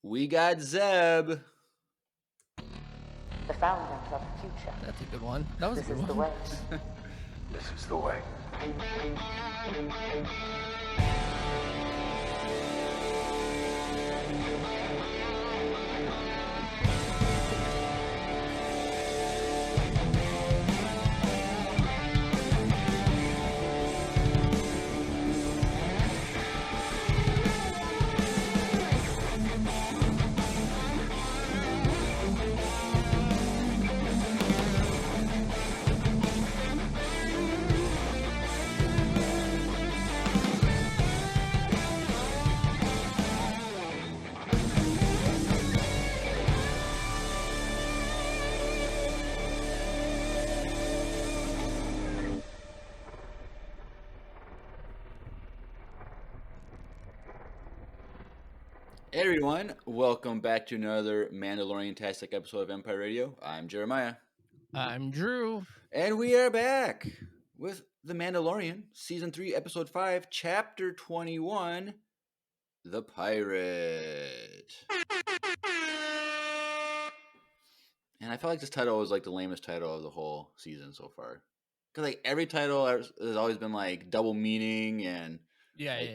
We got Zeb. The founders of the future. That's a good one. That was This a good is the one. way. This is the way. Hey everyone, welcome back to another Mandalorian-tastic episode of Empire Radio. I'm Jeremiah. I'm Drew. And we are back with The Mandalorian, Season 3, Episode 5, Chapter 21, The Pirate. And I felt like this title was like the lamest title of the whole season so far. Because like every title has always been like double meaning and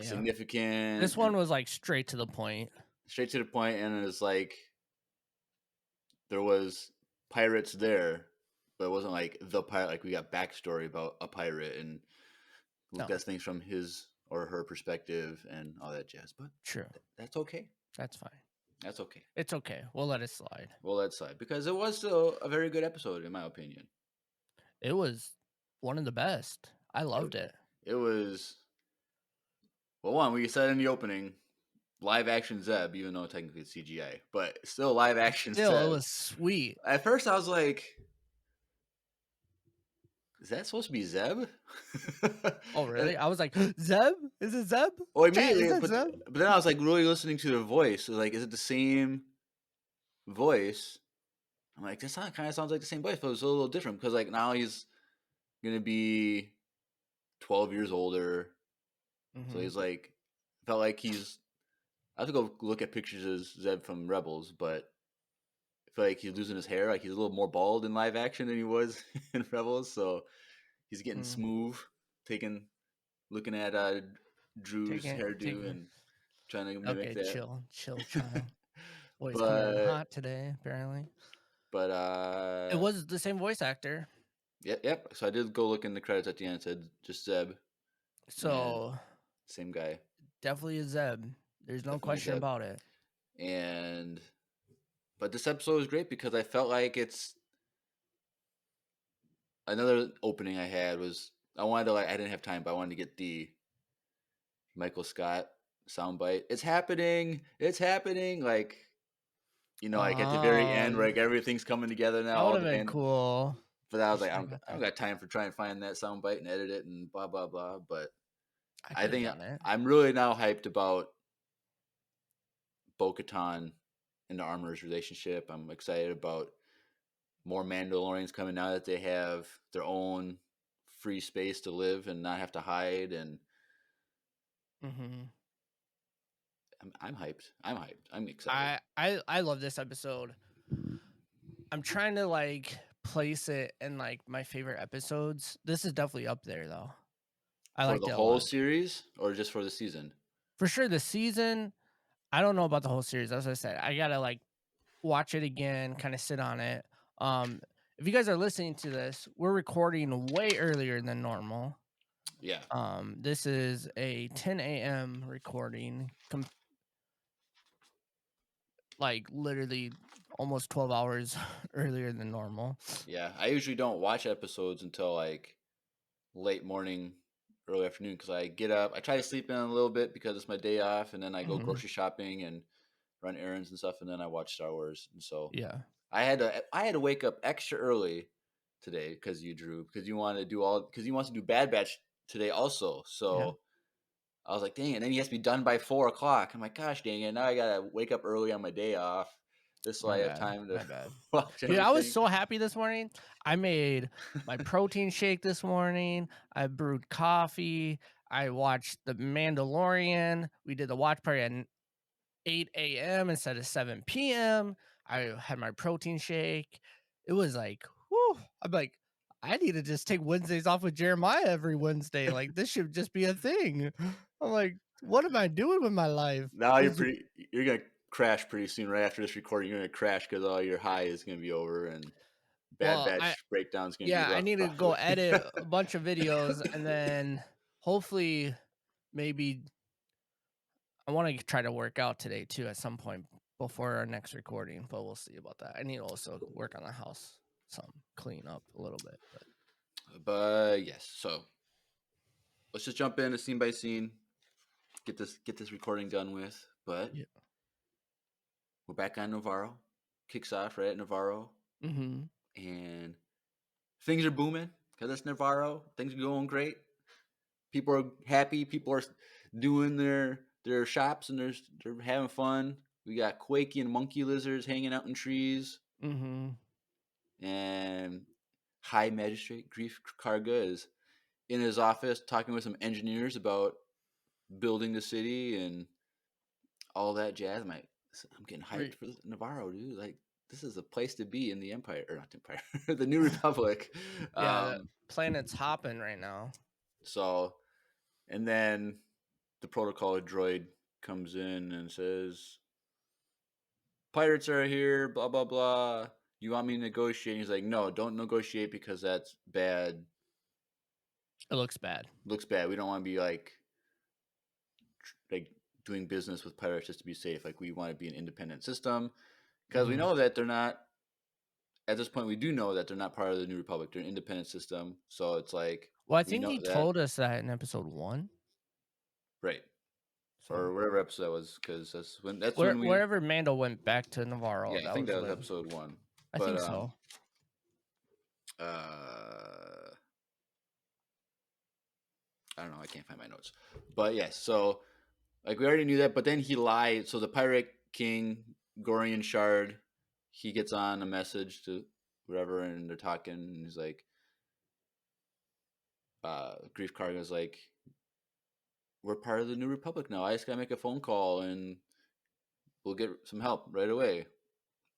significant. This one was like straight to the point. Straight to the point, and it's like there was pirates there, but it wasn't like the pirate. Like we got backstory about a pirate and looked at things from his or her perspective and all that jazz. But true, that's okay. That's fine. That's okay. It's okay. We'll let it slide. We'll let it slide because it was still a very good episode, in my opinion. It was one of the best. I loved it. It was. Well, one, we said in the opening, live action Zeb, even though technically it's CGI, but still live action Zeb. It was sweet. At first, I was like, "Is that supposed to be Zeb?" Oh, really? I was like, "Zeb? Is it Zeb?" Oh, immediately. But then I was like, really listening to the voice. Like, is it the same voice? I'm like, this kind of sounds like the same voice, but it was a little different because, like, now he's gonna be 12 years older. Mm-hmm. So he's like, felt like he's. I have to go look at pictures of Zeb from Rebels, but I feel like he's losing his hair. Like he's a little more bald in live action than he was in Rebels. So he's getting smooth, looking at Drew's hairdo and trying to mimic that. Chill, child. Boy's coming hot today, apparently. But it was the same voice actor. Yep. So I did go look in the credits at the end. It said just Zeb. So same guy. Definitely a Zeb. There's no question about it. But this episode was great because I felt like it's another opening I had was I didn't have time, but I wanted to get the Michael Scott soundbite. It's happening. Like, like at the very end, where like everything's coming together now. That would have been cool. But I was like, I don't got time for trying to find that soundbite and edit it and blah blah blah. But I think I'm really now hyped about Bo-Katan and the Armorer's relationship. I'm excited about more Mandalorians coming now that they have their own free space to live and not have to hide. And I'm hyped. I'm excited. I love this episode. I'm trying to like place it in like my favorite episodes. This is definitely up there though. I like the whole series or just for the season? For sure, the season. I don't know about the whole series. As I said, I gotta like watch it again, kind of sit on it. If you guys are listening to this, we're recording way earlier than normal. Yeah. This is a 10 a.m. recording. Like literally almost 12 hours earlier than normal. Yeah, I usually don't watch episodes until like late morning, early afternoon because I get up. I try to sleep in a little bit because it's my day off, and then I go grocery shopping and run errands and stuff, and then I watch Star Wars. And so I had to wake up extra early today because you want to do Bad Batch today also. So I was like, dang it. And then he has to be done by 4:00. I'm like, gosh, dang it. Now I got to wake up early on my day off just so I have time to watch everything. Dude, I was so happy this morning. I made my protein shake this morning. I brewed coffee. I watched The Mandalorian. We did the watch party at 8 a.m. instead of 7 p.m. I had my protein shake. It was like, whew, I'm like, I need to just take Wednesdays off with Jeremiah every Wednesday. Like, this should just be a thing. I'm like, what am I doing with my life? Now you're gonna crash pretty soon. Right after this recording, you're gonna crash because all your high is gonna be over and bad batch breakdown's gonna be I left. need to go edit a bunch of videos and then hopefully maybe I want to try to work out today too at some point before our next recording, but we'll see about that. I need to also work on the house, some clean up a little bit. But yes, so let's just jump into scene by scene. Get this recording done with. But yeah. We're back on Navarro. Kicks off right at Navarro, Mm-hmm. and things are booming because it's Navarro. Things are going great. People are happy. People are doing their shops and they're having fun. We got Quakey and monkey lizards hanging out in trees. Mm-hmm. And High Magistrate Grief Karga is in his office talking with some engineers about building the city and all that jazz. I'm getting hyped for Navarro, dude. Like, this is a place to be in the Empire, or not the Empire, the New Republic. Yeah, the planet's hopping right now. So, and then the protocol droid comes in and says, "Pirates are here, blah, blah, blah. You want me to negotiate?" And he's like, "No, don't negotiate because that's bad. It looks bad. Looks bad. We don't want to be like doing business with pirates just to be safe. Like, we want to be an independent system because we know that they're not. At this point, we do know that they're not part of the New Republic. They're an independent system. So it's like, well, I think he told us that in episode 1, right? So, or whatever episode that was, because when wherever Mando went back to Navarro. Yeah, I think that was episode 1. I think so. I don't know. I can't find my notes. But yes, so like we already knew that. But then he lied. So the Pirate King, Gorian Shard, he gets on a message to whatever, and they're talking. And he's like, Grief Karga's like, we're part of the New Republic now. I just gotta make a phone call and we'll get some help right away.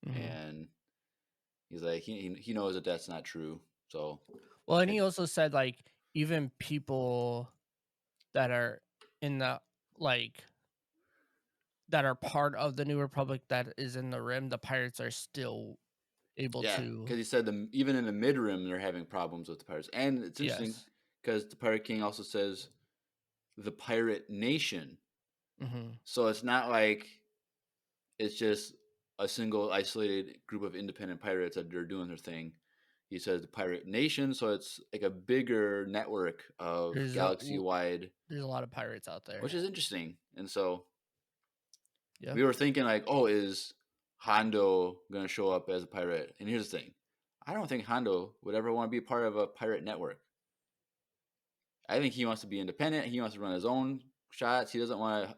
Mm-hmm. And he's like, he knows that that's not true. So, well, and he also said like even people that are in the that are part of the New Republic that is in the Rim, the pirates are still able to. Yeah, because he said even in the Mid Rim they're having problems with the pirates, and it's interesting because the Pirate King also says the Pirate Nation. Mm-hmm. So it's not like it's just a single isolated group of independent pirates that are doing their thing. He says the Pirate Nation, so it's like a bigger network of galaxy-wide. There's a lot of pirates out there, which is interesting. And so we were thinking like, oh, is Hondo going to show up as a pirate? And here's the thing. I don't think Hondo would ever want to be a part of a pirate network. I think he wants to be independent. He wants to run his own shots. He doesn't want to.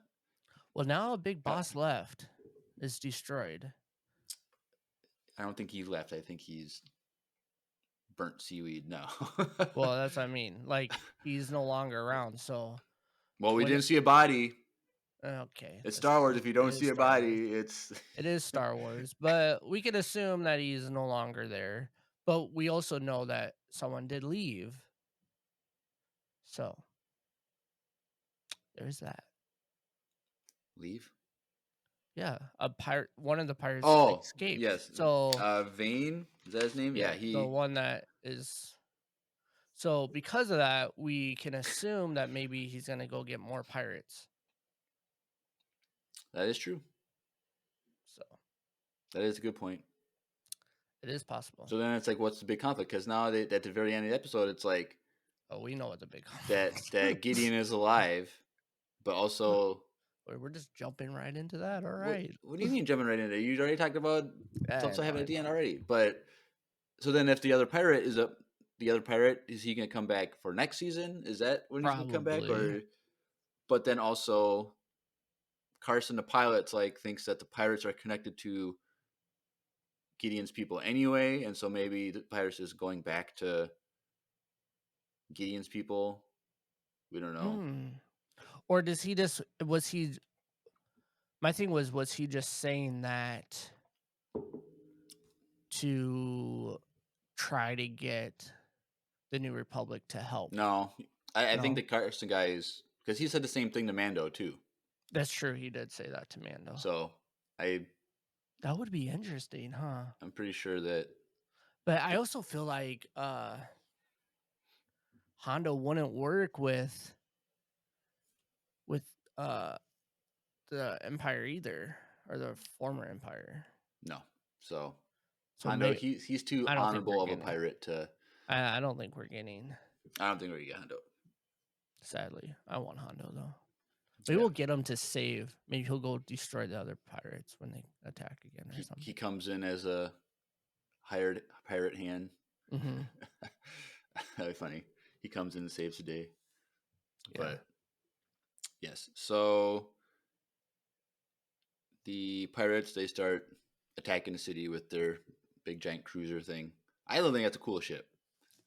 Well, now a big boss left is destroyed. I don't think he left. I think he's burnt seaweed now. Well, that's what I mean. Like, he's no longer around, so. Well, we didn't see a body. Okay. It's Star Wars. If you don't see a body, it is Star Wars. But we could assume that he's no longer there. But we also know that someone did leave. So there's that. Leave? Yeah, a pirate. One of the pirates escaped. Yes. So Vane, is that his name? Yeah, the one that is. So because of that, we can assume that maybe he's gonna go get more pirates. That is true. So that is a good point. It is possible. So then it's like, what's the big conflict? Because now at the very end of the episode, it's like, oh, we know what the big conflict is. That Gideon is alive, but also. We're just jumping right into that. All right. What do you mean jumping right into it? You already talked about something happening at the end already. But so then, if the other pirate is he going to come back for next season? Is that when he's going to come back? Or, but then also, Carson, the pilot, thinks that the pirates are connected to Gideon's people anyway, and so maybe the pirates is going back to Gideon's people. We don't know. Or was he My thing was he just saying that to try to get the New Republic to help? No, I think No? the Carson guy is because he said the same thing to Mando too. That's true. He did say that to Mando. So I That would be interesting, huh? I'm pretty sure that But I also feel like Hondo wouldn't work with uh the Empire either, or the former Empire. no. So So Hondo, he's too I don't think we're honorable of a getting. pirate to. I don't think we're getting. I don't think we're gonna get Hondo. Sadly, I want Hondo though. Maybe Yeah. we'll get him to save. Maybe he'll go destroy the other pirates when they attack again or something. He comes in as a hired pirate hand. Mm-hmm. That'd be funny. He comes in and saves the day. Yeah. But yes, so the pirates, they start attacking the city with their big giant cruiser thing. I don't think that's a cool ship.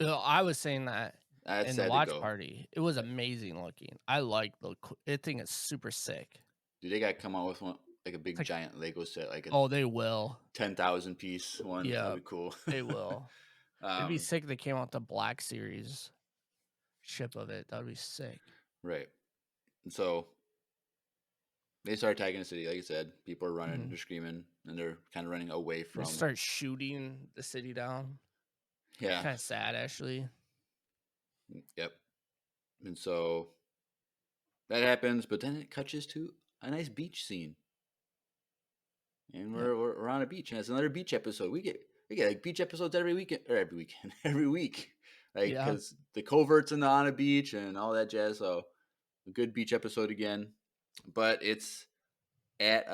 I was saying that That's in sad the to watch go. party. It was amazing looking. I like the thing is super sick. Dude, they got to come out with one like a big Like- giant Lego set, like a Oh, they will. 10,000 piece one. Yeah, That'd be cool. they will. It'd be sick if they came out the Black Series ship of it. That would be sick. Right. And so they start attacking the city. Like I said, people are running, Mhm. they're screaming, and they're kind of running away They from. start shooting the city down. Yeah. Kind of sad, actually. Yep. And so that happens, but then it catches to a nice beach scene. And we're on a beach, and it's another beach episode. We get like beach episodes every weekend or every weekend, every week, like Yeah. because the coverts on a beach and all that jazz. So a good beach episode again, but it's at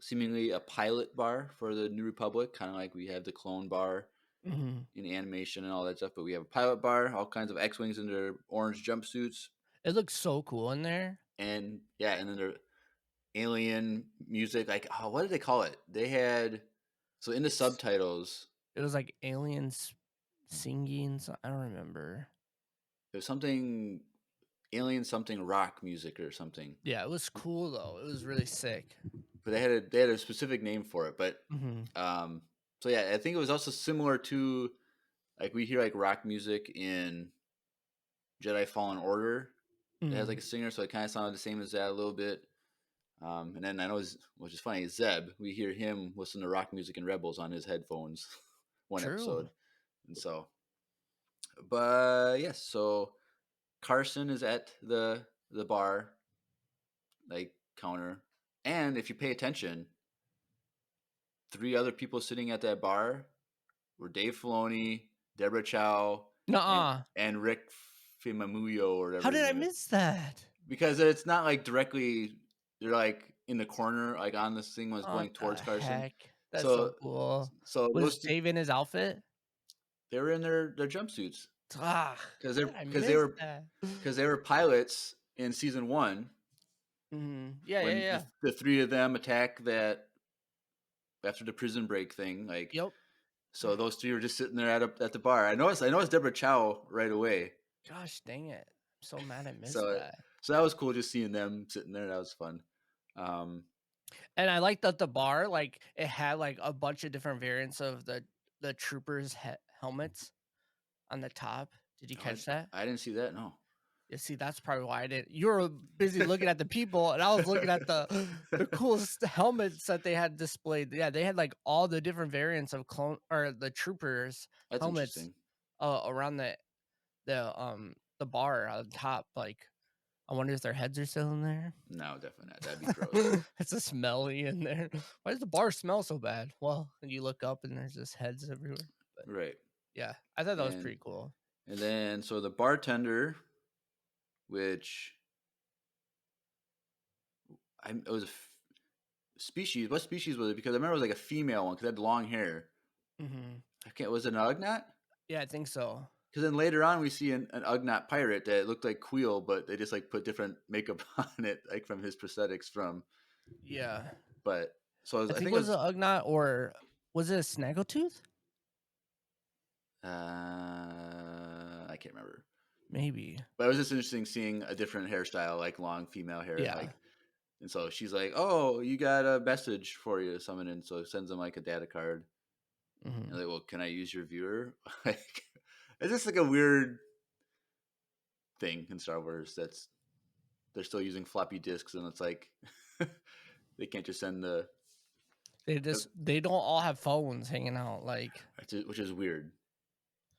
seemingly a pilot bar for the New Republic, kind of like we have the clone bar Mhm. in animation and all that stuff. But we have a pilot bar, all kinds of X-wings in their orange jumpsuits, It looks so cool in there. and yeah, and then their alien music. Like, oh, what did they call it? They had so in the subtitles. It was like aliens singing. I don't remember. It was something alien, something rock music or something. Yeah, it was cool though. It was really sick. But they had a specific name for it. But Mm-hmm. so yeah, I think it was also similar to like we hear like rock music in Jedi Fallen Order. It has like a singer, so it kind of sounded the same as that a little bit. And then I know, which is funny, Zeb, we hear him listen to rock music and Rebels on his headphones one True. episode. And so, but yes, so Carson is at the bar, like counter. And if you pay attention, 3 other people sitting at that bar were Dave Filoni, Deborah Chow, Nuh-uh. and Rick Fimamuyo or whatever. How did his I name is. miss that? Because it's not like directly, they're like in the corner, like on this thing when it's going What towards the Carson. heck? That's so cool. So Was those Dave in his outfit? they were in their jumpsuits Ah, because they they were pilots in season 1. Mm-hmm. Yeah, when yeah. the 3 of them attack that after the prison break thing, like. Yep. So those 3 were just sitting there at the bar. I noticed Deborah Chow right away. Gosh dang it! I'm so mad I missed So that. So that was cool, just seeing them sitting there. That was fun. And I liked that the bar, like it had like a bunch of different variants of the troopers' helmets on the top. Did you catch that? I didn't see that. No. Yeah, see, that's probably why I didn't. You were busy looking at the people, and I was looking at the coolest helmets that they had displayed. Yeah, they had like all the different variants of the troopers' That's helmets interesting. around the bar on top. Like, I wonder if their heads are still in there. No, definitely not. That'd be gross. It's a smelly in there. Why does the bar smell so bad? Well, you look up and there's just heads everywhere. But Right. yeah, I thought that was pretty cool. And then, so the bartender, which it was a species. What species was it? Because I remember it was like a female one because it had long hair. Mm-hmm. Was it an Ugnaught? Yeah, I think so. Because then later on we see an Ugnaught pirate that looked like Queel, but they just like put different makeup on it, like from his prosthetics from. Yeah. But so I think it was an Ugnaught, or was it a Snaggletooth? I can't remember. Maybe. But it was just interesting seeing a different hairstyle, like long female hair. Yeah. Like, And so she's like, "Oh, you got a message for you to summon in." So it sends him like a data card. And like, well, can I use your viewer? Like, it's just like a weird thing in Star Wars that's they're still using floppy disks, and it's like they can't just send They don't all have phones hanging out, like which is weird.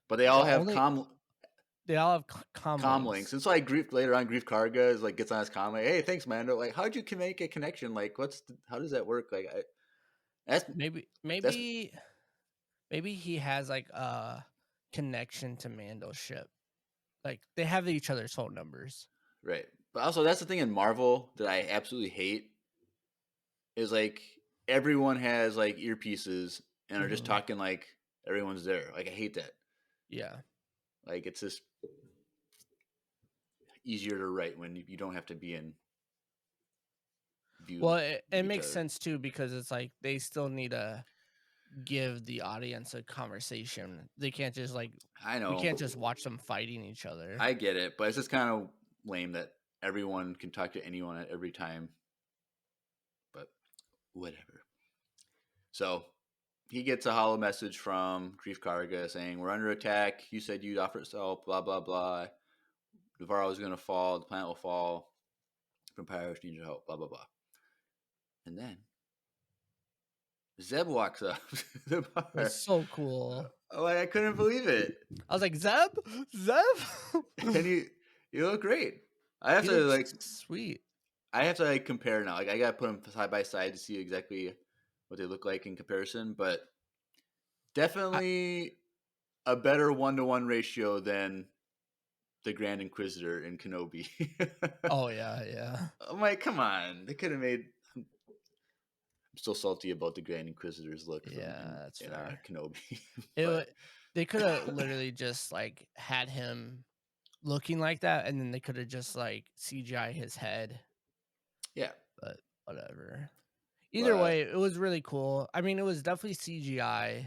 But they all have they all have comm links. And so like later on, Grief Karga is like gets on his comm like, "Hey, thanks, Mando. Like, how'd you make a connection? Like, how does that work? Like, maybe he has like a connection to Mando's ship. Like they have each other's phone numbers. Right. But also that's the thing in Marvel that I absolutely hate is like everyone has like earpieces and are just talking like everyone's there. Like I hate that. Yeah. Like it's just easier to write when you don't have to be in view. Well, it makes sense too because it's like they still need to give the audience a conversation. They can't just like I know we can't just watch them fighting each other. I get it, but it's just kind of lame that everyone can talk to anyone at every time. But whatever. So he gets a hollow message from Grief Karga saying, "We're under attack. You said you'd offer help, blah, blah, blah. Navarro is going to fall. The planet will fall. Vampires need your help, blah, blah, blah." And then Zeb walks up to the bar. It's so cool. Oh, I couldn't believe it. I was like, Zeb? And you look great. I have to like sweet. I have to like compare now. Like I gotta put them side by side to see exactly what they look like in comparison. But definitely a better 1-to-1 ratio than the Grand Inquisitor in Kenobi. Oh yeah. I'm like, come on, they could have made. I'm still salty about the Grand Inquisitor's look. Yeah, that's fair. Kenobi. They could have literally just like had him looking like that, and then they could have just like CGI his head. Yeah, but whatever. Either way, it was really cool. I mean, it was definitely CGI. It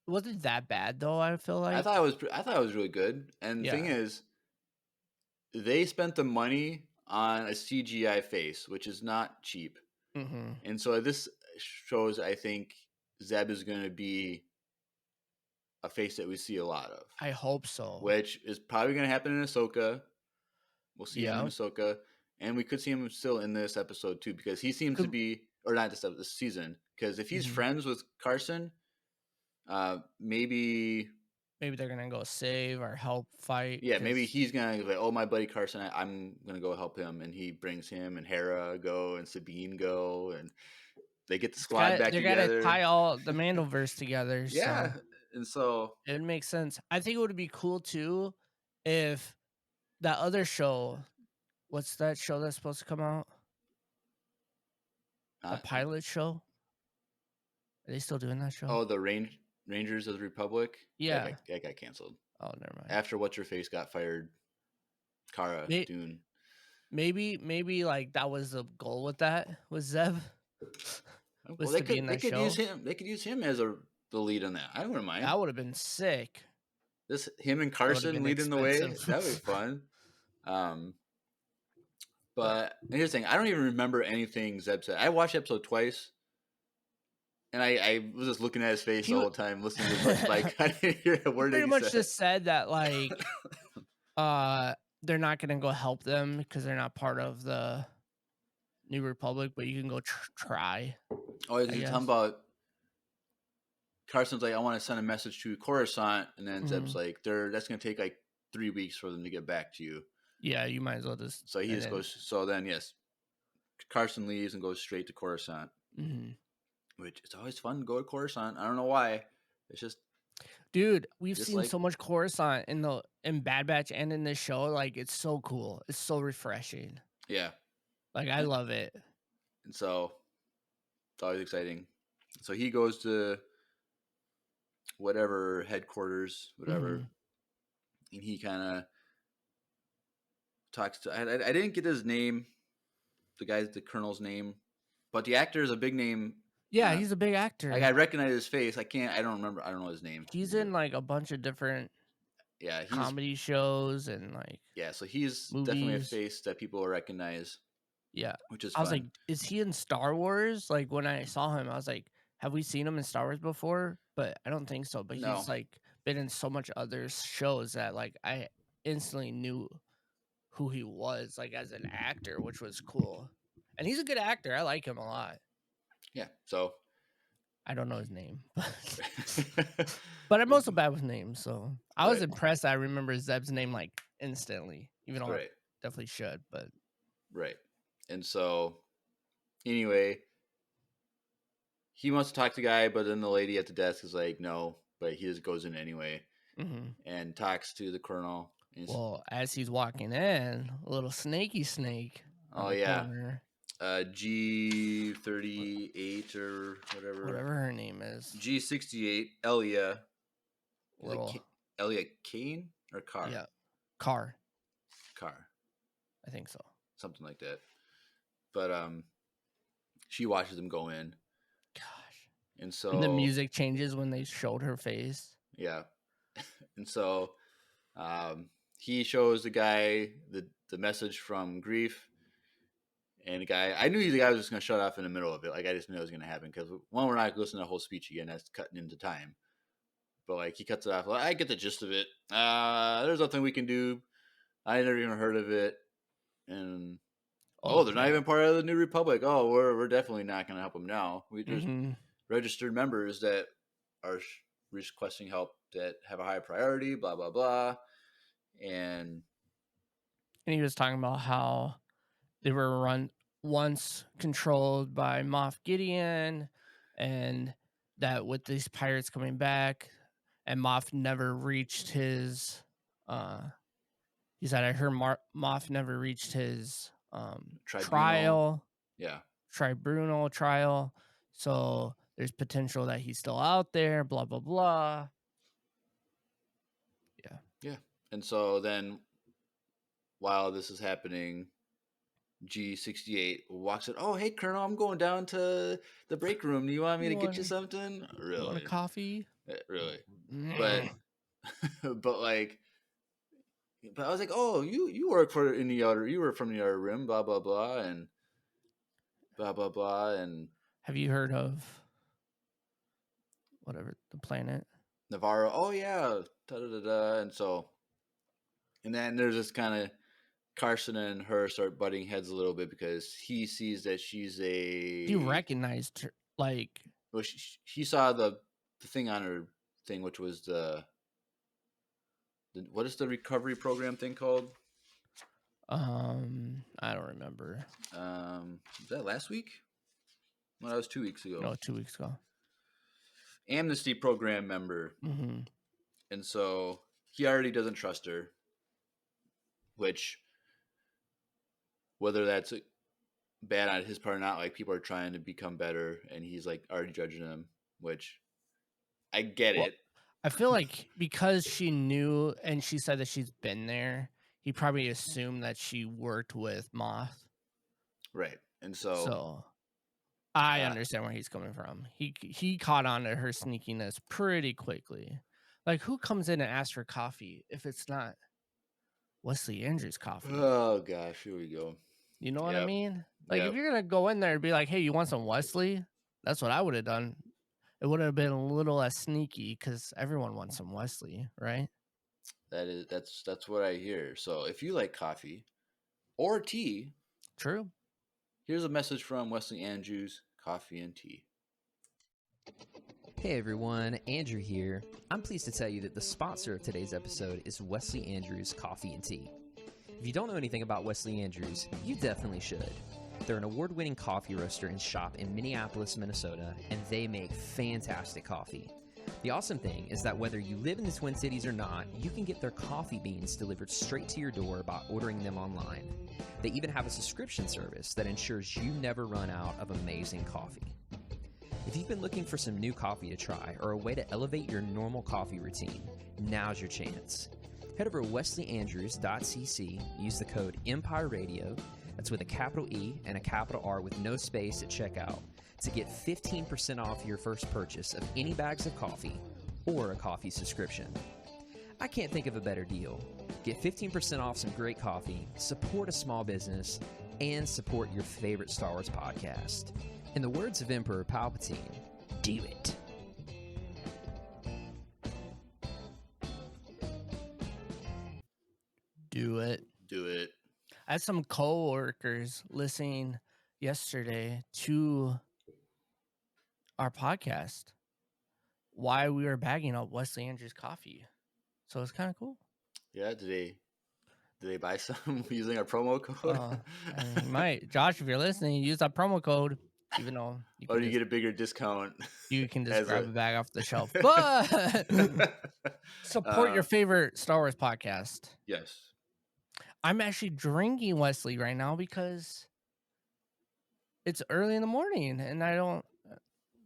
wasn't that bad though. I feel like I thought it was really good. And the thing is, they spent the money on a CGI face, which is not cheap. And so this shows, I think, Zeb is going to be a face that we see a lot of. I hope so. Which is probably going to happen in Ahsoka. We'll see him in Ahsoka. And we could see him still in this episode, too, because he seems to be, or not this season, because if he's friends with Carson, maybe they're going to go save or help fight. Yeah, maybe he's going to be like, "Oh, my buddy Carson, I'm going to go help him." And he brings him, and Hera go, and Sabine go, and they get the squad back together. They're going to tie all the Mandoverse together. Yeah, so and so it makes sense. I think it would be cool, too, if that other show, what's that show that's supposed to come out? The pilot show? Are they still doing that show? Oh, the Rangers of the Republic? Yeah. That got canceled. Oh, never mind. After What's-Her-Face got fired, Cara Dune. Maybe like that was the goal with that, with Zeb. Well, they could use him. They could use him as the lead on that. I wouldn't mind. That would have been sick. Him and Carson leading the way. That would be fun. But here's the thing. I don't even remember anything Zeb said. I watched the episode twice. And I was just looking at his face the whole time, listening to his like I didn't hear a word. Pretty much just said that like, they're not gonna go help them because they're not part of the New Republic, but you can go try. Oh, he's talking about Carson's like, "I want to send a message to Coruscant," and then Zeb's like, "That's gonna take like 3 weeks for them to get back to you." Yeah, you might as well just. So he just goes. So then, yes, Carson leaves and goes straight to Coruscant. Which it's always fun to go to Coruscant. I don't know why. It's just, dude, we've seen so much Coruscant in Bad Batch and in this show. Like, it's so cool. It's so refreshing. Yeah, like I love it. And so it's always exciting. So he goes to whatever headquarters, whatever, and he kind of talks to. I didn't get his name, the colonel's name, but the actor is a big name. Yeah, he's a big actor. Like I recognize his face. I don't remember. I don't know his name. He's in like a bunch of different comedy shows and like so he's movies. Definitely a face that people will recognize. Yeah. which is I was fun. like, is he in Star Wars? Like when I saw him, I was like, have we seen him in Star Wars before? But I don't think so. But No. he's like been in so much other shows that like I instantly knew who he was like as an actor, which was cool. And he's a good actor. I like him a lot. Yeah. So. I don't know his name, but I'm also bad with names. So I was impressed. I remember Zeb's name like instantly, even though I definitely should. But right. And so, anyway, he wants to talk to the guy, but then the lady at the desk is like, no. But he just goes in anyway and talks to the colonel. Well, as he's walking in, a little snaky snake. Oh yeah. Corner. G38 or whatever her name is. G68 Elia. Elia Kane or Carr? Yeah, Carr. I think so. Something like that. But she watches him go in. Gosh. And so and the music changes when they showed her face. Yeah. And so he shows the guy the message from Grief. And the guy, I knew the guy was just going to shut off in the middle of it. Like, I just knew it was going to happen. Because, one, we're not listening to the whole speech again. That's cutting into time. But, like, he cuts it off. Like, I get the gist of it. There's nothing we can do. I never even heard of it. And, they're not even part of the New Republic. Oh, we're definitely not going to help them now. We just registered members that are requesting help that have a high priority, blah, blah, blah. And he was talking about how they were once controlled by Moff Gideon, and that with these pirates coming back, and Moff never reached his. He said, "I heard Moff never reached his trial. Yeah, tribunal trial. So there's potential that he's still out there. Blah blah blah." Yeah. And so then, while this is happening, G68 walks in. Oh, hey, Colonel, I'm going down to the break room. Do you want me to get you something? Really? Want a coffee? Really? But I was like, oh, you work from the other room, blah blah blah, and blah blah blah, and have you heard of whatever the planet Navarro? Oh yeah, da da da da, and then there's this kind of. Carson and her start butting heads a little bit because he sees that she's a. He recognized her, like. Well, he saw the thing on her thing, which was the what is the recovery program thing called? I don't remember. Was that last week? No, that was 2 weeks ago. No, 2 weeks ago. Amnesty program member, and so he already doesn't trust her, which. Whether that's bad on his part or not, like people are trying to become better, and he's like already judging them, which I get it. I feel like because she knew and she said that she's been there, he probably assumed that she worked with Moth. Right, and so I understand where he's coming from. He caught on to her sneakiness pretty quickly. Like, who comes in and asks for coffee if it's not Wesley Andrews coffee? Oh gosh, here we go. You know what I mean? Like, if you're going to go in there and be like, hey, you want some Wesley? That's what I would have done. It would have been a little less sneaky because everyone wants some Wesley, right? That's what I hear. So if you like coffee or tea. True. Here's a message from Wesley Andrews, Coffee and Tea. Hey everyone, Andrew here. I'm pleased to tell you that the sponsor of today's episode is Wesley Andrews Coffee and Tea. If you don't know anything about Wesley Andrews, you definitely should. They're an award-winning coffee roaster and shop in Minneapolis, Minnesota, and they make fantastic coffee. The awesome thing is that whether you live in the Twin Cities or not, you can get their coffee beans delivered straight to your door by ordering them online. They even have a subscription service that ensures you never run out of amazing coffee. If you've been looking for some new coffee to try or a way to elevate your normal coffee routine, now's your chance. Head over to wesleyandrews.cc, use the code EMPIRERADIO, that's with a capital E and a capital R with no space at checkout, to get 15% off your first purchase of any bags of coffee or a coffee subscription. I can't think of a better deal. Get 15% off some great coffee, support a small business, and support your favorite Star Wars podcast. In the words of Emperor Palpatine, do it. Do it. Do it. I had some co-workers listening yesterday to our podcast while we were bagging up Wesley Andrews coffee. So it's kind of cool. Yeah, did they buy some using our promo code? I mean, you might. Josh, if you're listening, use that promo code, even though you Or can do you just, get a bigger discount? you can just as grab a- a bag off the shelf. But support your favorite Star Wars podcast. Yes. I'm actually drinking Wesley right now because it's early in the morning and I don't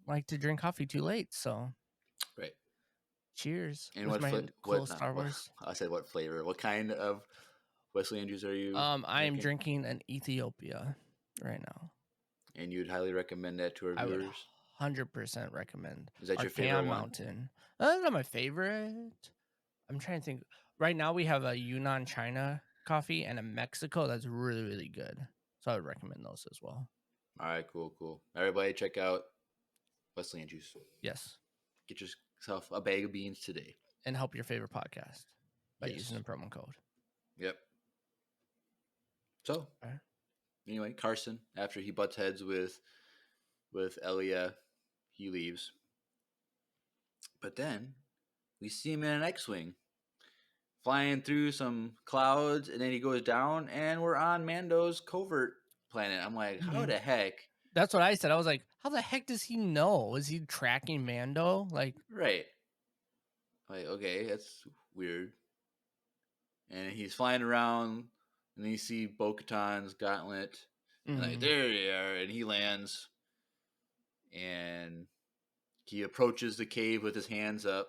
like to drink coffee too late. So, Right. cheers. And with what my cool what Star Wars. I said what flavor? What kind of Wesley Andrews are you? I am drinking an Ethiopia right now. And you'd highly recommend that to our I would viewers? 100% recommend. Is that your Archaea favorite one? Mountain. That's not my favorite. I'm trying to think. Right now we have a Yunnan China coffee and a Mexico that's really, really good. So I would recommend those as well. All right, cool. Everybody check out Wesley Andrews. Yes. Get yourself a bag of beans today. And help your favorite podcast by Yes. using the promo code. Yep. So, Alright. anyway, Carson, after he butts heads with Elia, he leaves. But then we see him in an X-Wing flying through some clouds, and then he goes down, and we're on Mando's covert planet. I'm like, how Mhm. the heck? That's what I said. I was like, how the heck does he know? Is he tracking Mando? Like, Right. Like, okay, that's weird. And he's flying around, and then you see Bo-Katan's gauntlet. And like, mhm. there they are, and he lands, and he approaches the cave with his hands up.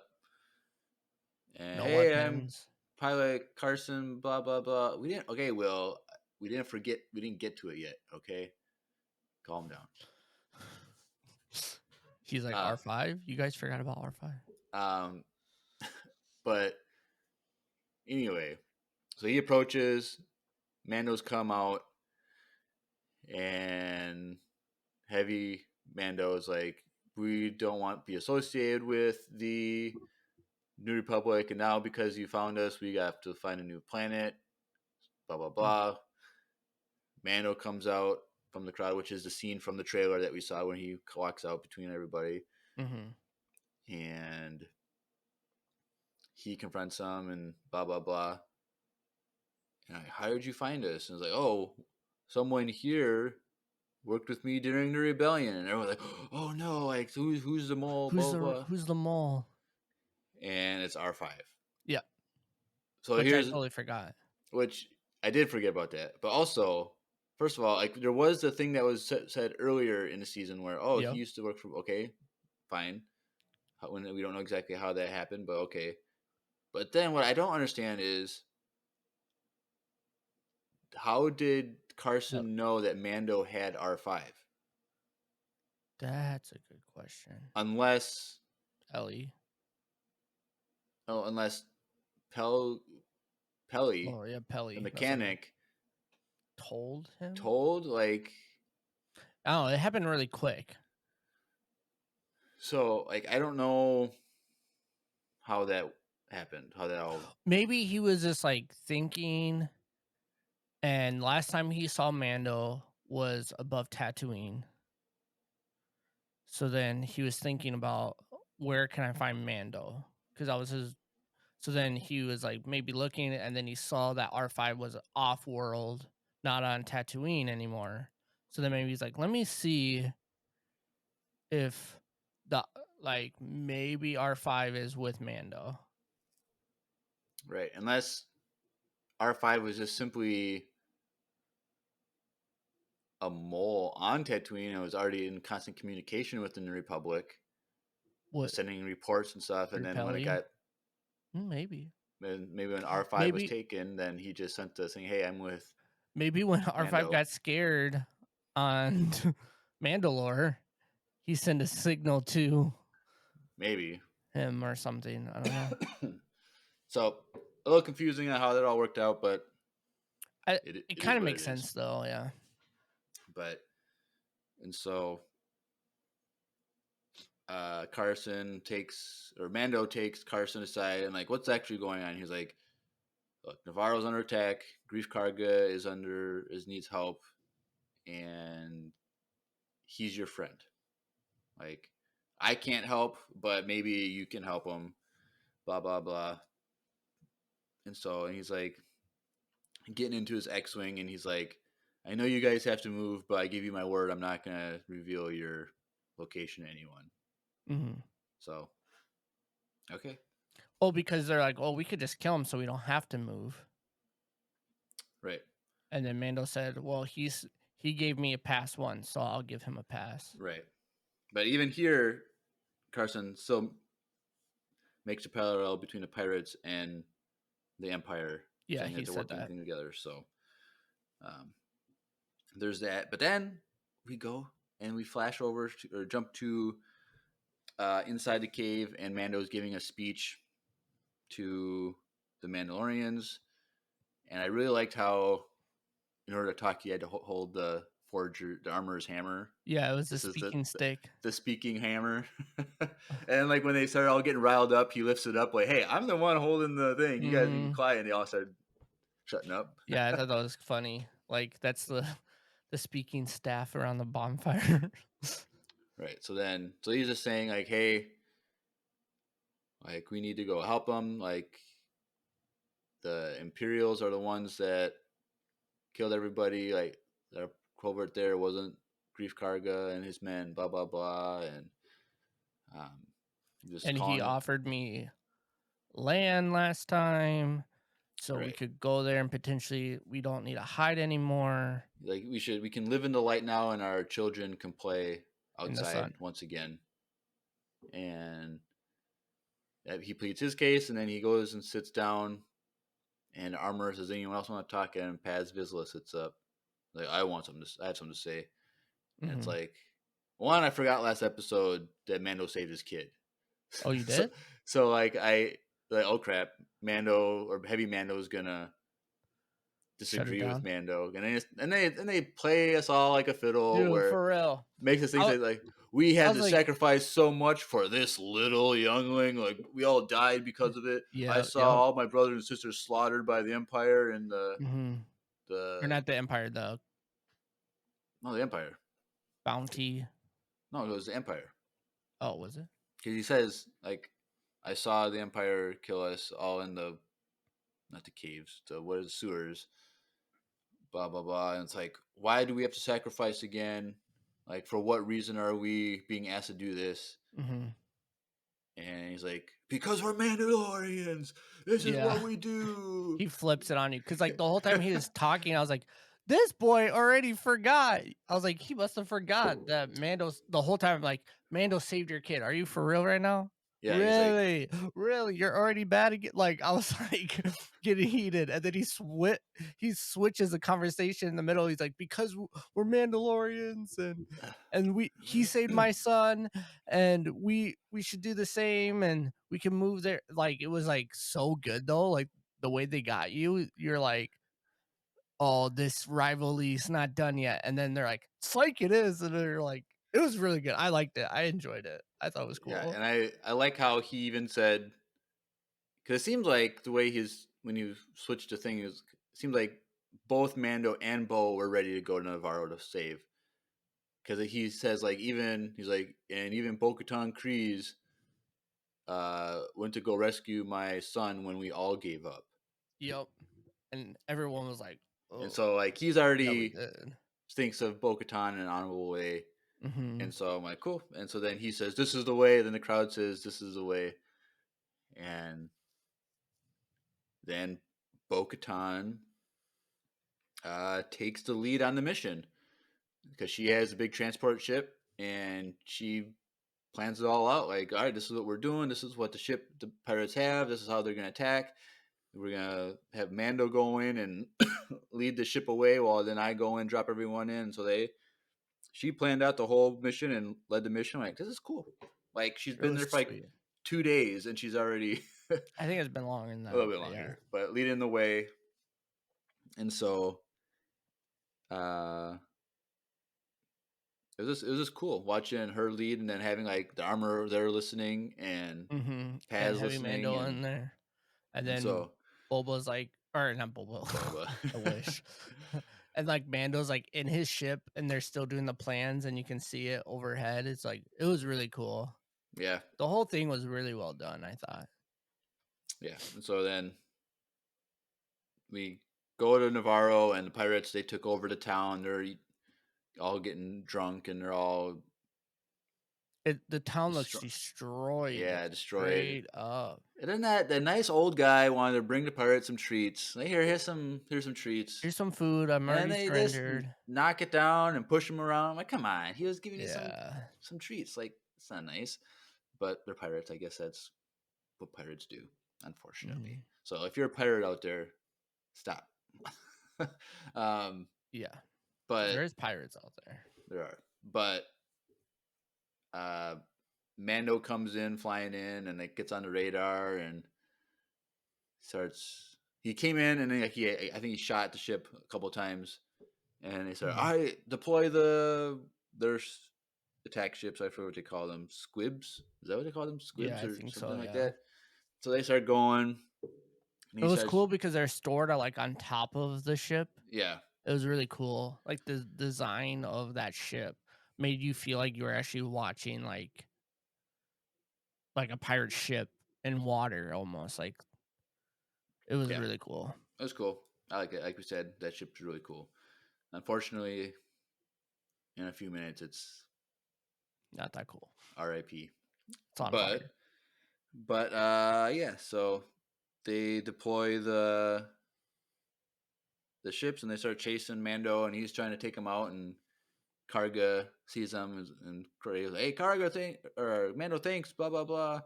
And No hey, weapons. I'm Pilot Carson, blah blah blah. We didn't get to it yet. Okay, calm down. He's like, R5? You guys forgot about R5? But anyway, so he approaches. Mando's come out, and Heavy Mando is like, we don't want to be associated with the New Republic, and now because you found us, we have to find a new planet. Blah blah blah. Mando comes out from the crowd, which is the scene from the trailer that we saw when he walks out between everybody, and he confronts them and blah blah blah. And like, how did you find us? And it's like, oh, someone here worked with me during the rebellion. And everyone's like, oh no, like who's the mole? Who's the mole? And it's R5. Yeah. So Which I here's totally forgot. which I did forget about that. But also, first of all, like there was the thing that was said earlier in the season where, oh, Yep. he used to work for. Okay, fine. When we don't know exactly how that happened, but okay. But then what I don't understand is, how did Carson know that Mando had R5? That's a good question. Unless Ellie. Pelly, Oh, yeah, Pelly. the mechanic, told him? told, like, I don't know. It happened really quick. so, like, I don't know how that happened, how that all. Maybe he was just like thinking, and last time he saw Mando was above Tatooine. So then he was thinking about, where can I find Mando? Because that was his. So then he was like maybe looking, and then he saw that R5 was off world, not on Tatooine anymore. So then maybe he's like, let me see if maybe R5 is with Mando. Right, unless R5 was just simply a mole on Tatooine and was already in constant communication with the New Republic, sending reports and stuff, and then when it got maybe when R5 was taken, then he just sent the thing, hey, I'm with. Maybe when R5 Mando. got scared on Mandalore, he sent a signal to Maybe him or something. I don't know. So a little confusing on how that all worked out, but It kind of makes sense though. Yeah. And so Mando takes Carson aside and like, what's actually going on? He's like, look, Navarro's under attack. Grief Karga needs help, and he's your friend. Like, I can't help, but maybe you can help him. Blah blah blah. And he's like getting into his X-wing, and he's like, I know you guys have to move, but I give you my word, I'm not gonna reveal your location to anyone. Mm-hmm. So, okay. Oh, because they're like, oh, we could just kill him so we don't have to move. Right. And then Mando said, well, he gave me a pass once, so I'll give him a pass. Right. But even here, Carson still makes a parallel between the pirates and the Empire. Yeah, saying he that they're said working that. together. So there's that. But then we go and we flash over or jump to inside the cave, and Mando's giving a speech to the Mandalorians. And I really liked how, in order to talk, he had to hold the armorer's hammer. Yeah, it was the speaking stick. The speaking hammer. And like when they started all getting riled up, he lifts it up like, hey, I'm the one holding the thing. You guys be quiet. And they all started shutting up. Yeah, I thought that was funny. Like, that's the speaking staff around the bonfire. Right. So he's just saying like, hey, like we need to go help them. Like the Imperials are the ones that killed everybody. Like their covert there wasn't Grief Karga and his men. Blah blah blah. And he offered me land last time, so right. we could go there and potentially we don't need to hide anymore. Like we can live in the light now, and our children can play outside once again. And he pleads his case, and then he goes and sits down. And Armor says, "Anyone else want to talk?" And Paz Vizsla sits up. Like, I have something to say. And it's like, one, I forgot last episode that Mando saved his kid. Oh, you did? So like oh crap, Heavy Mando is gonna disagree with Mando, and they play us all like a fiddle. Dude, where for real, makes us think that like we had to sacrifice so much for this little youngling. Like we all died because of it. Yeah, I saw all my brothers and sisters slaughtered by the Empire and or not the Empire, the Empire bounty. No, it was the Empire. Oh, was it? Because he says like, I saw the Empire kill us all in the not the caves, the sewers. Blah blah blah. And it's like, why do we have to sacrifice again? Like, for what reason are we being asked to do this? And he's like, because we're Mandalorians. This is what we do. He flips it on you because like the whole time he was talking, I was like, this boy already forgot. I was like, he must have forgot that the whole time, like, Mando saved your kid. Are you for real right now? Yeah, really, you're already bad again. Like, I was like getting heated, and then he switches the conversation in the middle. He's like, because we're Mandalorians, and he saved my son, and we should do the same, and we can move there. Like, it was like so good though. Like the way they got you, you're like, oh, this rivalry is not done yet, and then they're like, psych, it is, and they're like, it was really good. I liked it. I enjoyed it. I thought it was cool. Yeah, and I like how he even said, because it seems like the way when you switched the thing, it seemed like both Mando and Bo were ready to go to Navarro to save. Because he says like even Bo-Katan Kryze went to go rescue my son when we all gave up. Yep, and everyone was like, oh. And so like he's already thinks of Bo-Katan in an honorable way. And so I'm like, cool. And so then he says, this is the way. Then the crowd says, this is the way. And then Bo-Katan takes the lead on the mission because she has a big transport ship and she plans it all out. Like, all right, this is what we're doing. This is what the pirates have. This is how they're going to attack. We're going to have Mando go in and lead the ship away while then I go in, drop everyone in. So she planned out the whole mission and led the mission. Like, this is cool. Like, she's been there for like 2 days and she's already... I think it's been longer than that. A little bit longer. But leading the way. And so it was just cool watching her lead and then having like the armor there listening and And Paz Heavy listening Mando in there, and and then so Boba's like, or not Boba, Boba. I wish. And like Mando's like in his ship, and they're still doing the plans, and you can see it overhead. It's like it was really cool. Yeah. The whole thing was really well done, I thought. Yeah. And so then we go to Navarro and the pirates, they took over the town. They're all getting drunk and they're all The town looks destroyed. destroyed. Yeah, destroyed. Straight up. And then that nice old guy wanted to bring the pirates some treats. Like, here's some treats. Here's some food. I'm And already they just surrendered. knock it down and push him around. I'm like, come on, he was giving you Yeah. some treats. Like, it's not nice. But they're pirates. I guess that's what pirates do, unfortunately. Mhm. So if you're a pirate out there, stop. Yeah. But There is pirates out there. there are. But Mando comes in, flying in, and it gets on the radar and starts. He came in and then I think he shot the ship a couple times, and they started. I deploy their attack ships. I forget what they call them. Squibs. Is that what they call them? Squibs Yeah, I or think something so, like yeah. that. So they start going. And It was cool because they're stored like on top of the ship. Yeah. It was really cool. Like the design of that ship made you feel like you were actually watching like a pirate ship in water almost. Like it was really cool. It was cool. I like it. Like we said, that ship's really cool. Unfortunately, in a few minutes, it's not that cool. R.I.P. It's on fire. But yeah. So they deploy the ships and they start chasing Mando, and he's trying to take him out. And Karga sees him and goes, "Hey, Karga, or Mando, thanks." Blah blah blah.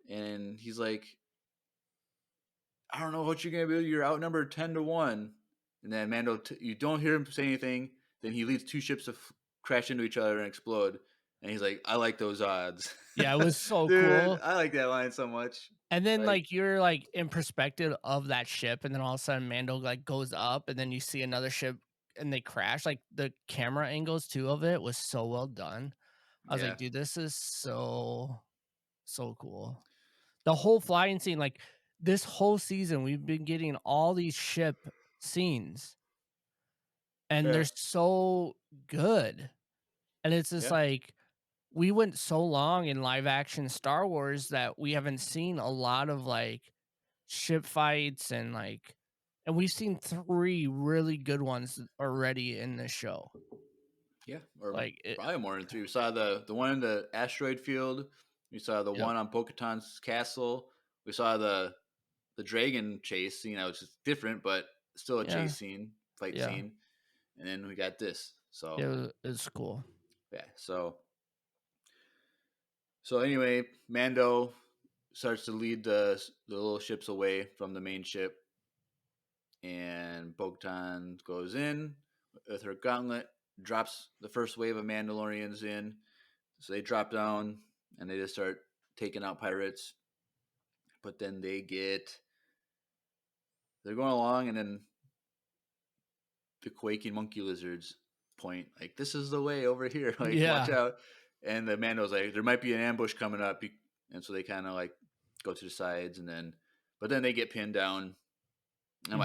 And he's like, "I don't know what you're gonna do. You're outnumbered 10-1." And then Mando, you don't hear him say anything. Then he leads two ships to crash into each other and explode. And he's like, "I like those odds." Yeah, it was so Dude, cool. I like that line so much. And then like you're like in perspective of that ship, and then all of a sudden Mando like goes up, and then you see another ship and they crash. Like the camera angles too of it was so well done. I was like, dude, this is so cool. The whole flying scene, like this whole season, we've been getting all these ship scenes, and they're so good. And it's just like we went so long in live action Star Wars that we haven't seen a lot of like ship fights and we've seen 3 really good ones already in this show. Yeah, or like probably more than 3. We saw the one in the asteroid field. We saw the one on Bo-Katan's castle. We saw the dragon chase. You know, it's just different, but still a chase scene, fight scene. And then we got this. So it's cool. Yeah. So anyway, Mando starts to lead the little ships away from the main ship, and Bo-Katan goes in with her gauntlet, drops the first wave of Mandalorians in. So they drop down and they just start taking out pirates. But then they're going along, and then the quaking monkey lizards point like, "This is the way over here. Like, watch out." And the Mando's like, "There might be an ambush coming up," and so they kind of like go to the sides, but then they get pinned down. And I'm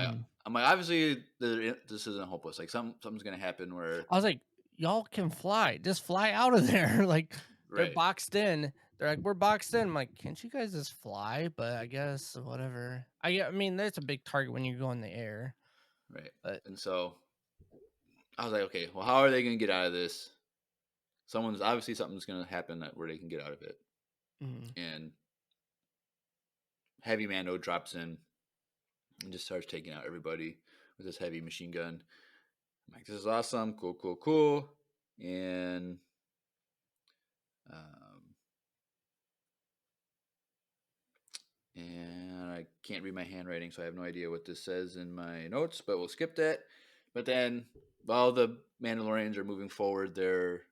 like, obviously this isn't hopeless. Like something's gonna happen where I was like, y'all can fly. Just fly out of there. Like they're boxed in. They're like, we're boxed in. I'm like, can't you guys just fly? But I guess whatever. I mean, there's a big target when you go in the air. Right. And so I was like, okay, well, how are they gonna get out of this? Something's gonna happen where they can get out of it. And Heavy Mando drops in and just starts taking out everybody with this heavy machine gun. I'm like, this is awesome, cool. And I can't read my handwriting, so I have no idea what this says in my notes, but we'll skip that. But then while the Mandalorians are moving forward, they're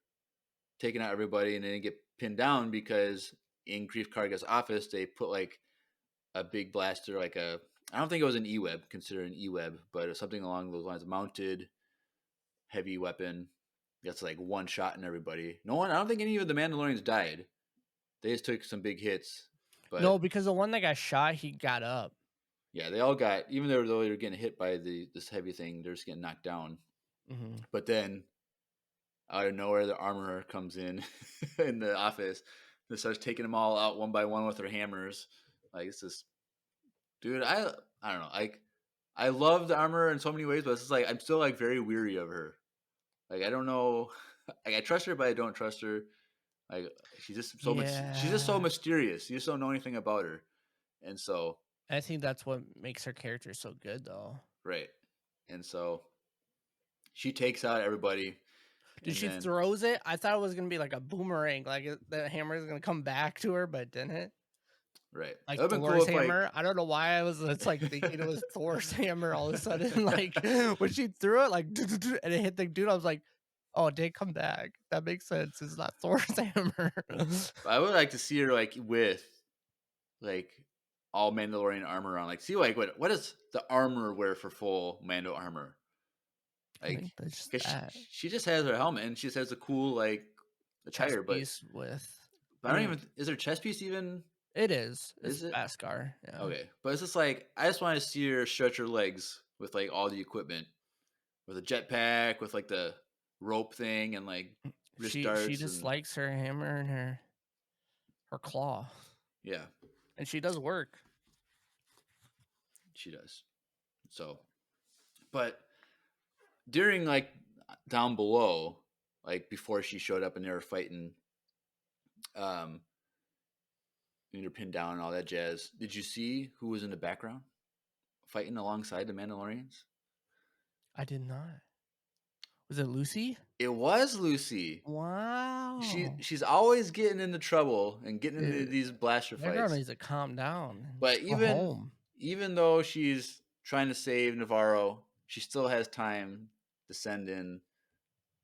taking out everybody, and then they get pinned down because in Grief Karga's office, they put like a big blaster, like I don't think it was an E-Web, considered an E-Web, but something along those lines, a mounted heavy weapon gets like one shot in everybody. No one. I don't think any of the Mandalorians died. They just took some big hits. But No, because the one that got shot, he got up. yeah, they all got. Even though they were getting hit by this heavy thing, they're just getting knocked down. Mm-hmm. But then, out of nowhere, the armorer comes in in the office and starts taking them all out one by one with their hammers. Like it's just, dude. I don't know. Like I love the armorer in so many ways, but it's just like I'm still like very weary of her. Like I don't know. Like I trust her, but I don't trust her. Like she's just so much. She's just so mysterious. You just don't know anything about her, and so I think that's what makes her character so good, though. right, and so she takes out everybody. Dude, she throws it. I thought it was gonna be like a boomerang, like the hammer is gonna come back to her, but it didn't. Right, Like Thor's hammer. I don't know why it's like thinking it was Thor's hammer all of a sudden. Like when she threw it, like and it hit the dude, I was like, oh, it did come back. That makes sense. It's not Thor's hammer. I would like to see her like with like all Mandalorian armor on. Like see like what does the armor wear for full Mando armor? Like she just has her helmet and she just has a cool like attire, but I don't even. Is her chest piece even? It is. Is it Beskar? Yeah. Okay, but it's just like I just want to see her stretch her legs with like all the equipment, with a jetpack, with like the rope thing, and like wrist darts. She just likes her hammer and her claw. Yeah, and she does work. She does. So, but during like down below, like before she showed up and they were fighting, and you're pinned down and all that jazz. Did you see who was in the background fighting alongside the Mandalorians? I did not. Was it Lucy? It was Lucy. Wow. She's always getting into trouble and getting into these blaster fights. Everyone needs to calm down. But even though she's trying to save Navarro, she still has time to send in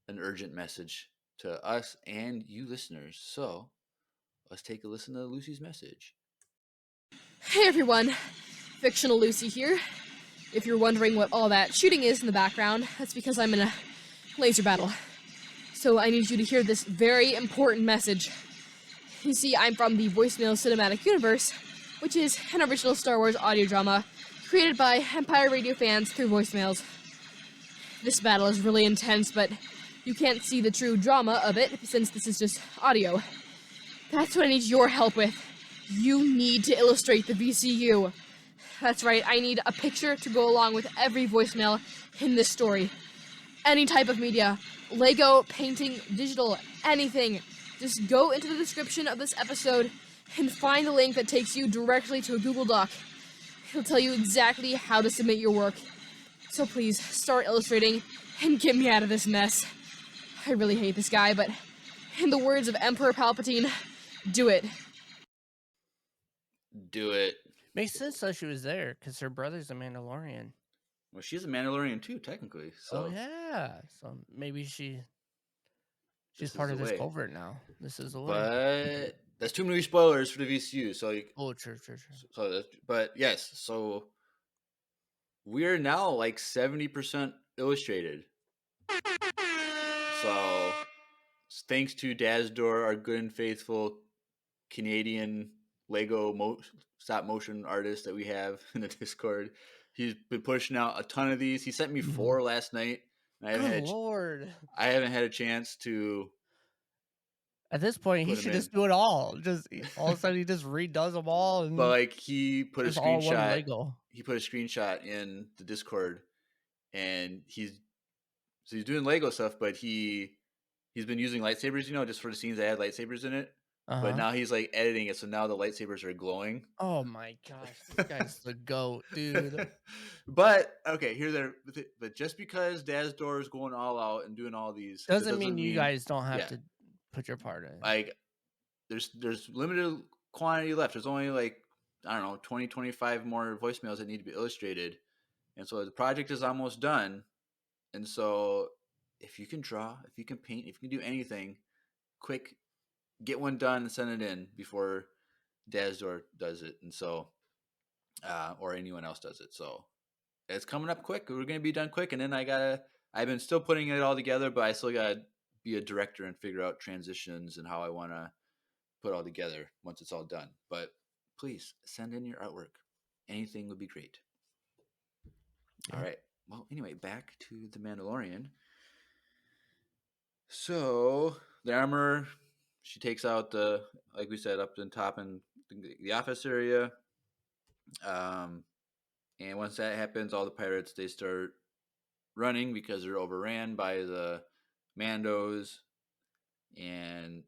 an urgent message to us and you listeners. So let's take a listen to Lucy's message. Hey everyone, fictional Lucy here. If you're wondering what all that shooting is in the background, that's because I'm in a laser battle. So I need you to hear this very important message. You see, I'm from the Voicemail Cinematic Universe, which is an original Star Wars audio drama created by Empire Radio fans through voicemails. This battle is really intense, but you can't see the true drama of it since this is just audio. That's what I need your help with. You need to illustrate the VCU. That's right, I need a picture to go along with every voicemail in this story. Any type of media, Lego, painting, digital, anything. Just go into the description of this episode and find the link that takes you directly to a Google Doc. It'll tell you exactly how to submit your work. So please, start illustrating and get me out of this mess. I really hate this guy, but in the words of Emperor Palpatine, do it. Do it. Makes sense that she was there, because her brother's a Mandalorian. Well, she's a Mandalorian too, technically. So. Oh, yeah. So maybe she's part of this covert now. This is the way. But that's too many spoilers for the VCU. So true. So, but yes, so we're now like 70% illustrated. So thanks to Dazdor, our good and faithful Canadian Lego stop motion artist that we have in the Discord. He's been pushing out a ton of these. He sent me 4 last night. I haven't had a chance to. At this point, he should just do it all. Just all of a sudden, he just redoes them all. But like he put a screenshot. He put a screenshot in the Discord, and he's doing Lego stuff. But he's been using lightsabers, just for the scenes that had lightsabers in it. But now he's like editing it, so now the lightsabers are glowing. Oh my gosh, this guy's the GOAT, dude. But okay, but just because Dazdor is going all out and doing all these doesn't mean you guys don't have to put your part in. Like there's limited quantity left. There's only like 20, 25 more voicemails that need to be illustrated, and so the project is almost done. And so if you can draw, if you can paint, if you can do anything, quick. Get one done and send it in before Dazdor does it, and so, or anyone else does it. So it's coming up quick. We're gonna be done quick, and then I've been still putting it all together, but I still gotta be a director and figure out transitions and how I want to put all together once it's all done. But please send in your artwork. Anything would be great. Yeah. All right. Well, anyway, back to the Mandalorian. So the armor, she takes out the, like we said, up the top in the office area. And once that happens, all the pirates, they start running because they're overran by the Mandos, and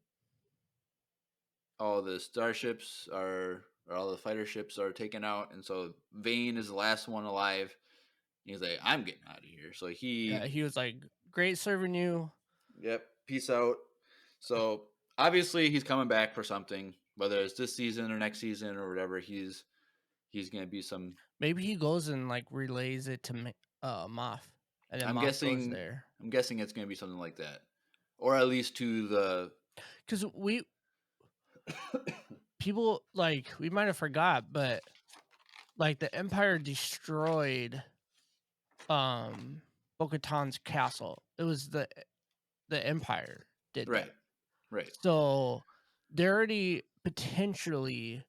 all the starships are, or all the fighter ships are taken out. And so Vane is the last one alive. He's like, I'm getting out of here. So He was like, great serving you. Yep, peace out. So obviously he's coming back for something, whether it's this season or next season or whatever. He's gonna be some. Maybe he goes and like relays it to Moff, and then I'm Moff guessing. goes there. I'm guessing it's gonna be something like that, or at least to the. Because people like we might have forgot, but like the Empire destroyed Bo-Katan's castle. It was the Empire did Right, that. right. So they're already potentially,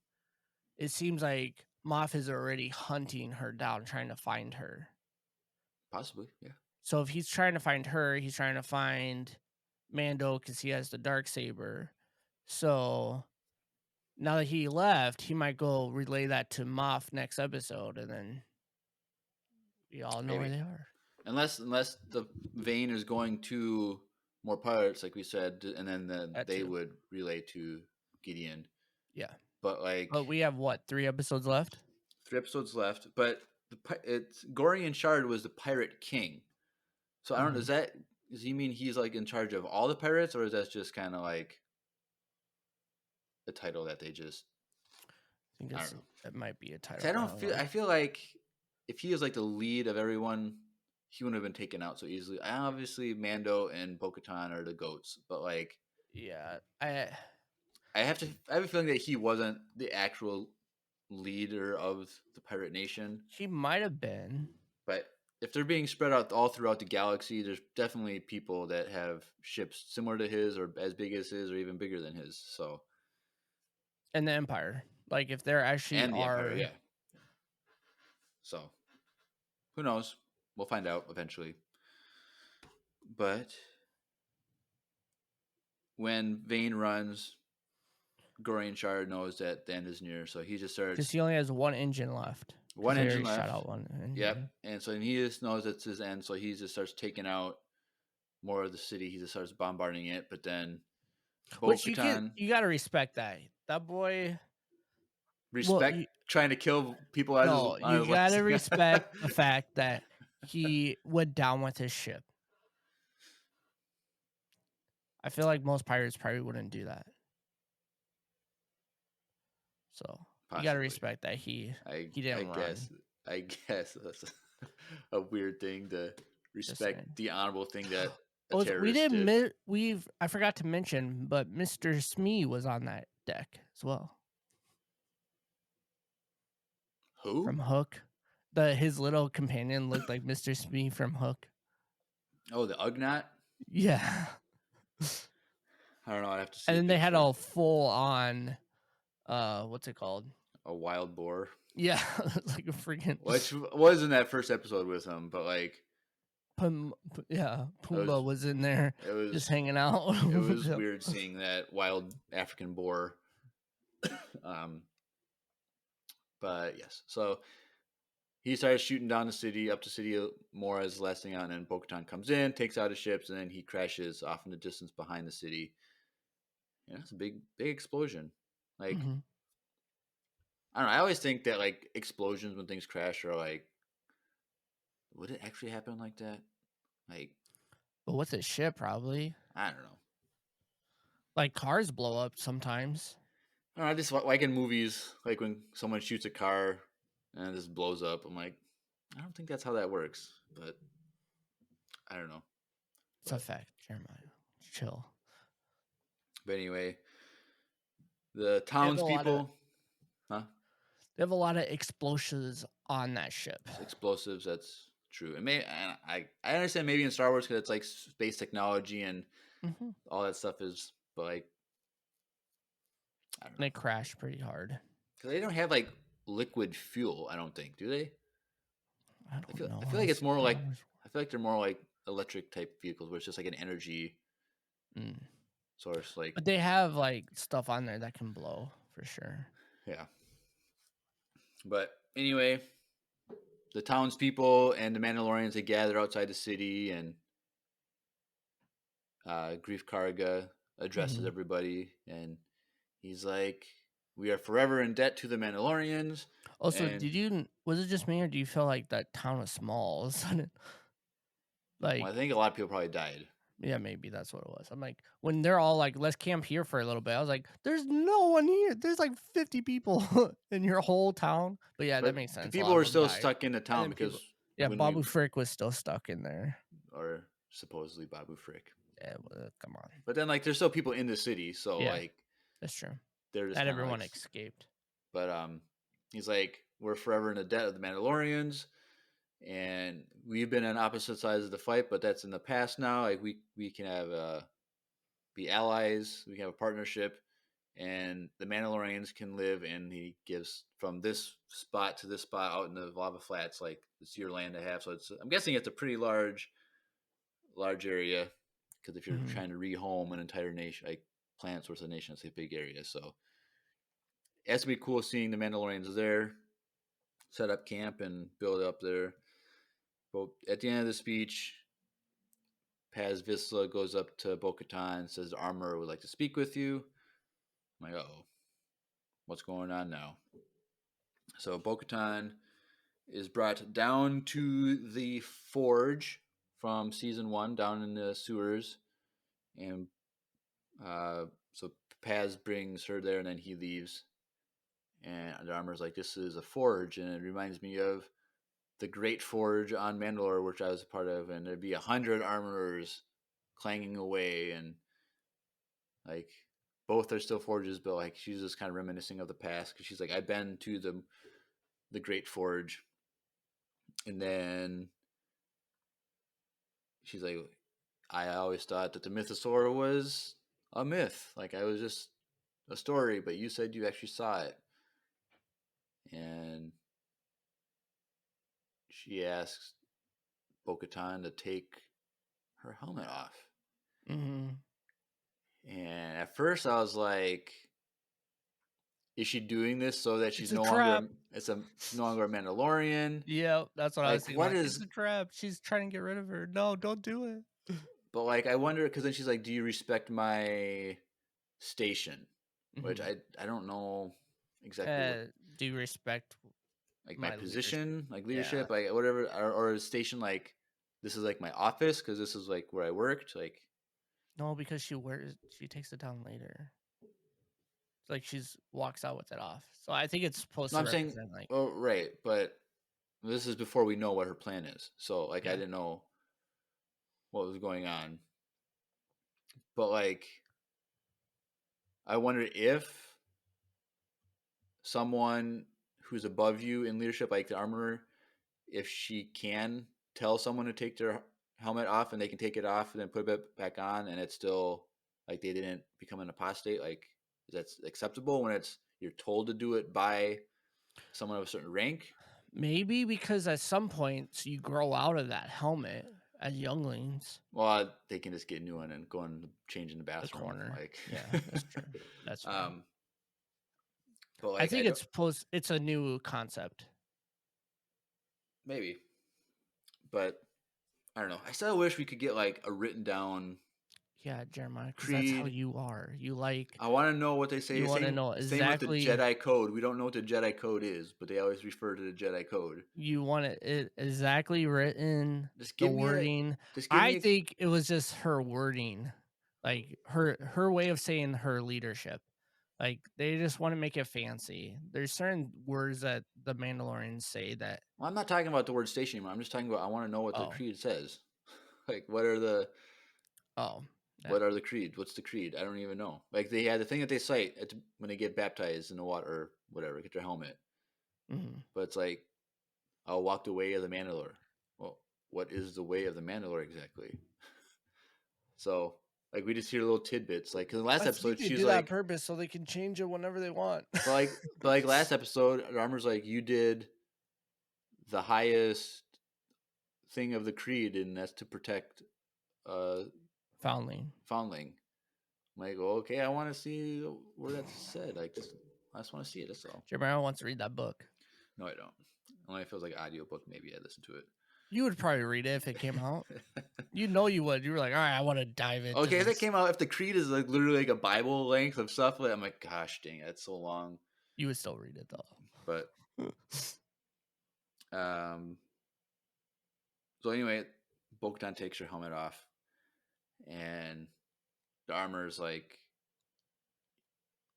it seems like Moff is already hunting her down, trying to find her. Possibly, yeah. So if he's trying to find her, he's trying to find Mando because he has the Darksaber. So now that he left, he might go relay that to Moff next episode, and then we all know where Maybe. they are. Unless the Vane is going to more pirates, like we said, and then they would relay to Gideon. Yeah. But But we have what, 3 episodes left? 3 episodes left. But it's Gorian Shard was the pirate king. So I don't know. Does he mean he's like in charge of all the pirates, or is that just kind of like a title that they just? I think it might be a title. I feel like if he is like the lead of everyone, he wouldn't have been taken out so easily. Obviously, Mando and Bo-Katan are the goats, but like, yeah, I have a feeling that he wasn't the actual leader of the pirate nation. He might have been, but if they're being spread out all throughout the galaxy, there's definitely people that have ships similar to his, or as big as his, or even bigger than his. So, and the Empire, like if they're actually Empire, yeah. So, who knows? We'll find out eventually. But when Vane runs, Gorian Shard knows that the end is near, so he just starts. Because he only has 1 engine left. One engine left. Shot out 1 engine. Yep, and so he just knows it's his end, so he just starts taking out more of the city. He just starts bombarding it, but then Which you gotta respect that. That boy. Trying to kill people. You gotta respect the fact that he went down with his ship. I feel like most pirates probably wouldn't do that. So you gotta respect that he didn't run. I guess that's a weird thing to respect, the honorable thing that a terrorist did. I forgot to mention, but Mr. Smee was on that deck as well. Who? From Hook. His little companion looked like Mr. Smee from Hook. Oh, the Ugnaught? Yeah. I don't know. I'd have to see. And then they had a full on, what's it called? A wild boar. Yeah, like a freaking. Which was in that first episode with him, but like. Pumbaa was in there. It was just hanging out. It was weird seeing that wild African boar. But yes, so he starts shooting down the city, up to city more as the last thing out, and then Bo-Katan comes in, takes out his ships, and then he crashes off in the distance behind the city. Yeah, it's a big explosion. Like, I don't know. I always think that like explosions when things crash are like, would it actually happen like that? Like, but with a ship, probably. I don't know. Like cars blow up sometimes. I don't know, I just like in movies, like when someone shoots a car and it just blows up. I'm like, I don't think that's how that works, but I don't know. It's a fact, Jeremiah. Chill. But anyway, the townspeople, they have a lot of explosives on that ship. Explosives, that's true. And I understand maybe in Star Wars because it's like space technology and Mm-hmm. all that stuff is, but like I don't know, They crash pretty hard. because they don't have like liquid fuel. I don't think, do they? I don't know. I feel like it's more like I feel like they're more like electric type vehicles where it's just like an energy Mm. source. Like But they have like stuff on there that can blow for sure. yeah. But anyway, the townspeople and the Mandalorians they gather outside the city, and Grief Karga addresses Mhm. everybody, and he's like, "We are forever in debt to the Mandalorians." Also, And was it just me or do you feel like that town was small all of a sudden? well, I Like, think a lot of people probably died. yeah, maybe that's what it was. I'm like, when they're all like, let's camp here for a little bit. I was like, there's no one here. There's like 50 people in your whole town. But yeah, that But makes the sense. A people lot were of them still died. stuck in the And town then because yeah, when Babu Frick was still stuck in there. or supposedly Babu Frick. Yeah, well, come on. But then like there's still people in the city, so Yeah. like That's true. they're just Not kind of everyone like. escaped. But he's like, we're forever in the debt of the Mandalorians, and we've been on opposite sides of the fight, but that's in the past now. Like we can have be allies, we can have a partnership, and the Mandalorians can live. And he gives from this spot to this spot out in the lava flats, like it's your land to have. So I'm guessing it's a pretty large area, because if you're Mhm. trying to rehome an entire nation, like planet's worth of nation, it's a big area. So it has to be cool seeing the Mandalorians there, set up camp and build up there. But at the end of the speech, Paz Vizsla goes up to Bo-Katan and says, "The armorer would like to speak with you." I'm like, "Uh-oh, what's going on now?" So Bo-Katan is brought down to the forge from season 1, down in the sewers, and so Paz brings her there, and then he leaves. And the armorer's like, "This is a forge," and it reminds me of the Great Forge on Mandalore, which I was a part of, and there'd be 100 armorers clanging away, and like both are still forges, but like she's just kind of reminiscing of the past because she's like, I've been to the Great Forge, and then she's like, I always thought that the Mythosaur was a myth, like I was just a story, but you said you actually saw it, and she asks Bo-Katan to take her helmet off. Mm-hmm. And at first I was like, is she doing this so that she's It's a no trap. longer she's no longer a Mandalorian? Yeah, that's what I was Like, thinking. what Like, is? it's a trap. She's trying to get rid of her. No, don't do it. But like, I wonder because then she's like, "Do you respect my station?" Which Mhm. I don't know exactly what, Do you respect like my my leadership? position, like Yeah. leadership, like whatever, or a station like this is like my office because this is like where I worked. Like, No, because she takes it down later. It's like she's walks out with it off. So I think it's supposed no, to I'm saying, represent like oh right, but this is before we know what her plan is. So like, I yeah. didn't know what was going on, but like, I wonder if someone who's above you in leadership, like the armorer, if she can tell someone to take their helmet off and they can take it off and then put it back on, and it's still like they didn't become an apostate. Like, is that acceptable when it's you're told to do it by someone of a certain rank? Maybe because at some point you grow out of that helmet as younglings. Well, they can just get a new one and go and change in the The bathroom. corner. Like, Yeah, that's true. That's fair. But I like, think it's a new concept. maybe, but I don't know. I still wish we could get like a written down Yeah, Jeremiah, because that's how creed. you are. You like I want to know what they say. you want to Same, know same with the exactly. Jedi Code. We don't know what the Jedi Code is, but they always refer to the Jedi Code. You want it exactly written, Just the give me a. wording. Just give I me. think it was just her wording, like her way of saying her leadership. Like they just want to make it fancy. There's certain words that the Mandalorians say that Well, I'm not talking about the word station anymore. I'm just talking about. I want to know what the oh creed says. Like, what are the oh what are the creeds? What's the creed? I don't even know. Like they had the thing that they cite when they get baptized in the water or whatever, get their helmet. mhm. But it's like, I'll walk the way of the Mandalore. Well, what is the way of the Mandalore exactly? So Like we just hear little tidbits. Like 'cause in the last I think episode, they she's do that on like, purpose so they can change it whenever they want. but like last episode, Armor's like, you did the highest thing of the creed, and that's to protect Foundling. Foundling. I'm like, well, okay, I want to see where that's said. Like, I just want to see it. That's all. Jeremiah wants to read that book. No, I don't. Only if it feels like audiobook, maybe I'd listen to it. You would probably read it if it came out. You know you would. You were like, all right, I want to dive into Okay, if this. it came out, if the creed is like literally like a Bible length of stuff, I'm like, gosh dang, that's so long. You would still read it though. But so anyway, Bo-Katan takes her helmet off, and the Armor's like,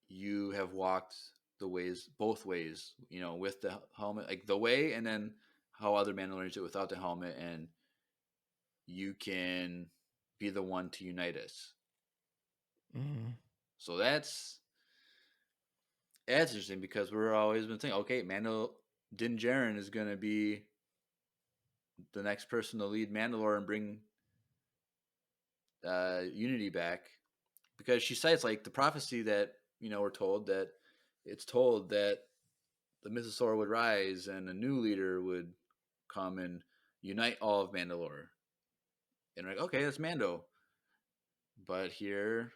you have walked the ways, both ways, you know, with the helmet, like the way, and then how other Mandalorians do it without the helmet, and you can be the one to unite us. Mm-hmm. So that's interesting because we're always been thinking, okay, Din Djarin is going to be the next person to lead Mandalore and bring unity back, because she cites like the prophecy that, you know, we're told that it's told that the Mythosaur would rise and a new leader would come and unite all of Mandalore. And we're like, okay, that's Mando. But here,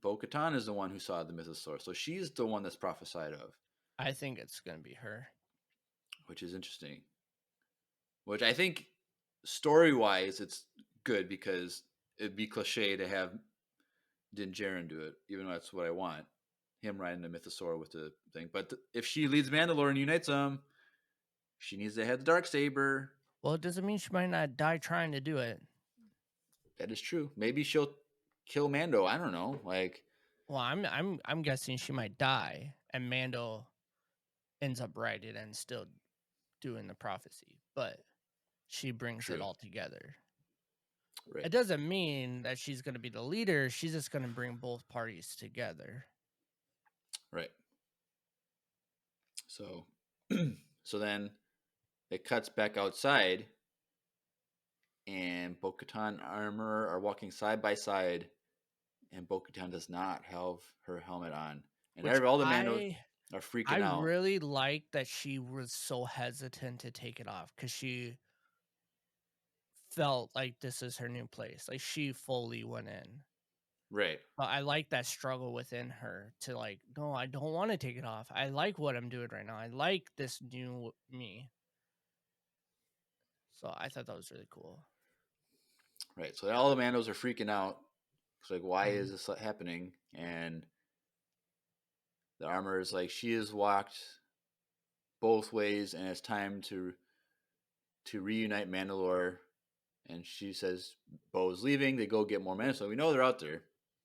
Bo-Katan is the one who saw the Mythosaur, so she's the one that's prophesied of. I think it's going to be her. Which is interesting. Which I think, story-wise, it's good because it'd be cliche to have Din Djarin do it, even though that's what I want. Him riding the Mythosaur with the thing. But if she leads Mandalore and unites them, she needs to have the Darksaber. Well, it doesn't mean she might not die trying to do it. That is true. Maybe she'll kill Mando. I don't know. Like, well, I'm guessing she might die, and Mando ends up writing and still doing the prophecy, but she brings it all together. Right. It doesn't mean that she's going to be the leader. She's just going to bring both parties together. Right. So, so then it cuts back outside, and Bo-Katan and Armor are walking side by side, and Bo-Katan does not have her helmet on, and all the Mandos are freaking out. I really like that she was so hesitant to take it off because she felt like this is her new place. Like she fully went in. Right. But I like that struggle within her to like, no, I don't want to take it off. I like what I'm doing right now. I like this new me. So I thought that was really cool. Right. So all the Mandos are freaking out. It's like, why is this happening? And the Armor is like, she has walked both ways, and it's time to reunite Mandalore. And she says Bo's leaving. They go get more men, so we know they're out there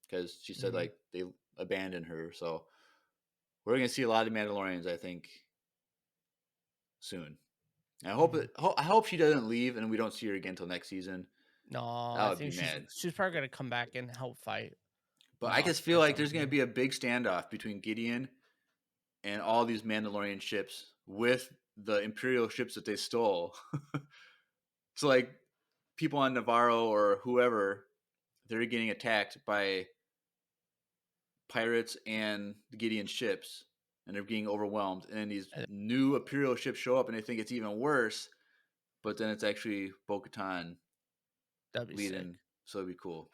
because she said like they abandoned her. So we're gonna see a lot of Mandalorians, I think, soon. And I hope she doesn't leave and we don't see her again until next season. No, I would be mad. She's probably gonna come back and help fight. But I just feel like there's gonna be a big standoff between Gideon and all these Mandalorian ships with the Imperial ships that they stole. So like people on Navarro or whoever, they're getting attacked by pirates and the Gideon ships, and they're getting overwhelmed. And then these new Imperial ships show up, and they think it's even worse. But then it's actually Bo-Katan leading, so it'd be cool.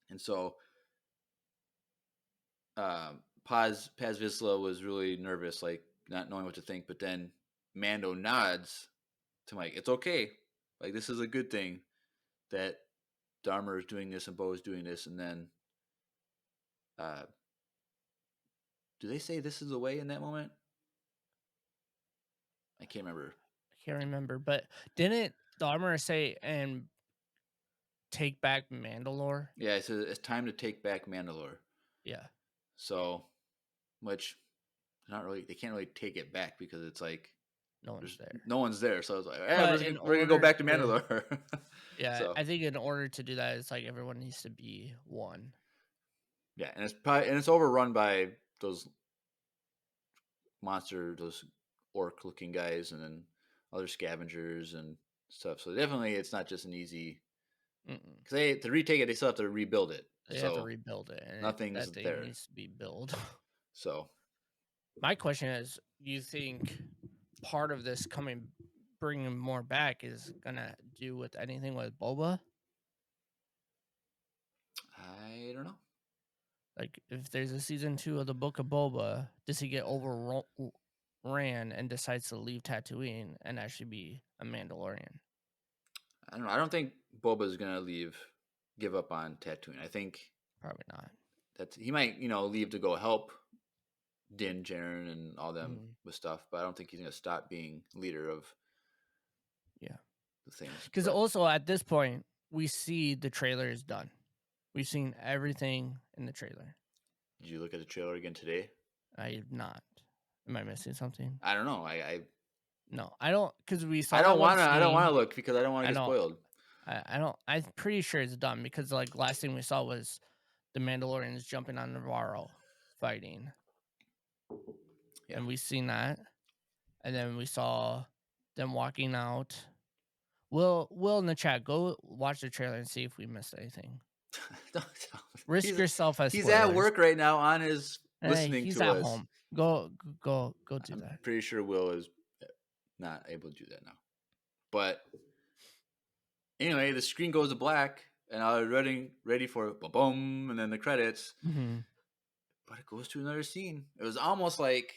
And so Paz Vizsla was really nervous, like not knowing what to think. But then Mando nods to Mike. It's okay. Like, this is a good thing that Dharma is doing this and Bo is doing this. And then, do they say this is the way in that moment? I can't remember. But didn't Dharma say and take back Mandalore? Yeah, it says it's time to take back Mandalore. Yeah. So, which they can't really take it back because it's like no one's there. No one's there. So I was like, hey, we're gonna go back to Mandalore. Yeah, so, I think in order to do that, it's like everyone needs to be one. Yeah, and it's overrun by those those orc-looking guys, and then other scavengers and stuff. So definitely, it's not just an easy. Because to retake it, they still have to rebuild it. They have to So rebuild it, and nothing's that thing there. needs to be built. So My question is, do you think part of this bringing more back is gonna do with anything with Boba? I don't know. Like, if there's a season 2 of the Book of Boba, does he get overran and decides to leave Tatooine and actually be a Mandalorian? I don't know. I don't think Boba's gonna give up on Tatooine. I think Probably not. that he might, leave to go help Din Djarin and all them Mhm. with stuff, but I don't think he's gonna stop being leader of Yeah. the things. Because But also at this point, we see the trailer is done. We've seen everything in the trailer. did you look at the trailer again today? I have not. Am I missing something? I don't know. I No, I don't. Because we saw I don't that one wanna I don't scene. wanna look because I don't want I to get don't. spoiled. I don't. I'm pretty sure it's done because like last thing we saw was the Mandalorians jumping on Navarro, fighting, Yeah. and we seen that, and then we saw them walking out. Will in the chat, go watch the trailer and see if we missed anything. Risk He's- yourself as He's spoilers. at work right now on his Hey, listening he's to at us. home. Go do I'm that. pretty sure Will is not able to do that now. But anyway, the screen goes to black, and I was ready for boom, and then the credits. Mm-hmm. But it goes to another scene. It was almost like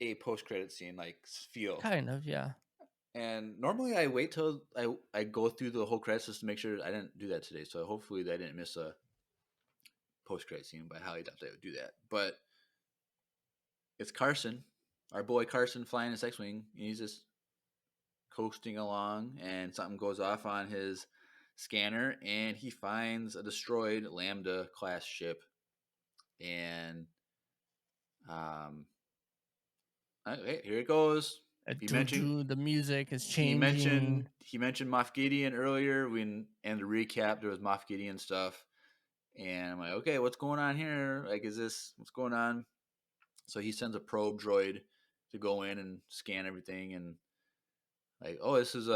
a post-credit scene, like feel. Kind of, yeah. And normally I wait till I go through the whole credits just to make sure I didn't do that today. So hopefully I didn't miss a post-credit scene, but I highly doubt they would do that. But it's Carson, our boy Carson, flying his X-Wing, and he's just coasting along, and something goes off on his scanner, and he finds a destroyed Lambda class ship, and okay, here it goes. He mentioned The music is he changing. mentioned Moff Gideon earlier. And the recap, there was Moff Gideon stuff, and I'm like, okay, what's going on here? Like, what's going on? So he sends a probe droid to go in and scan everything, and like, oh, this is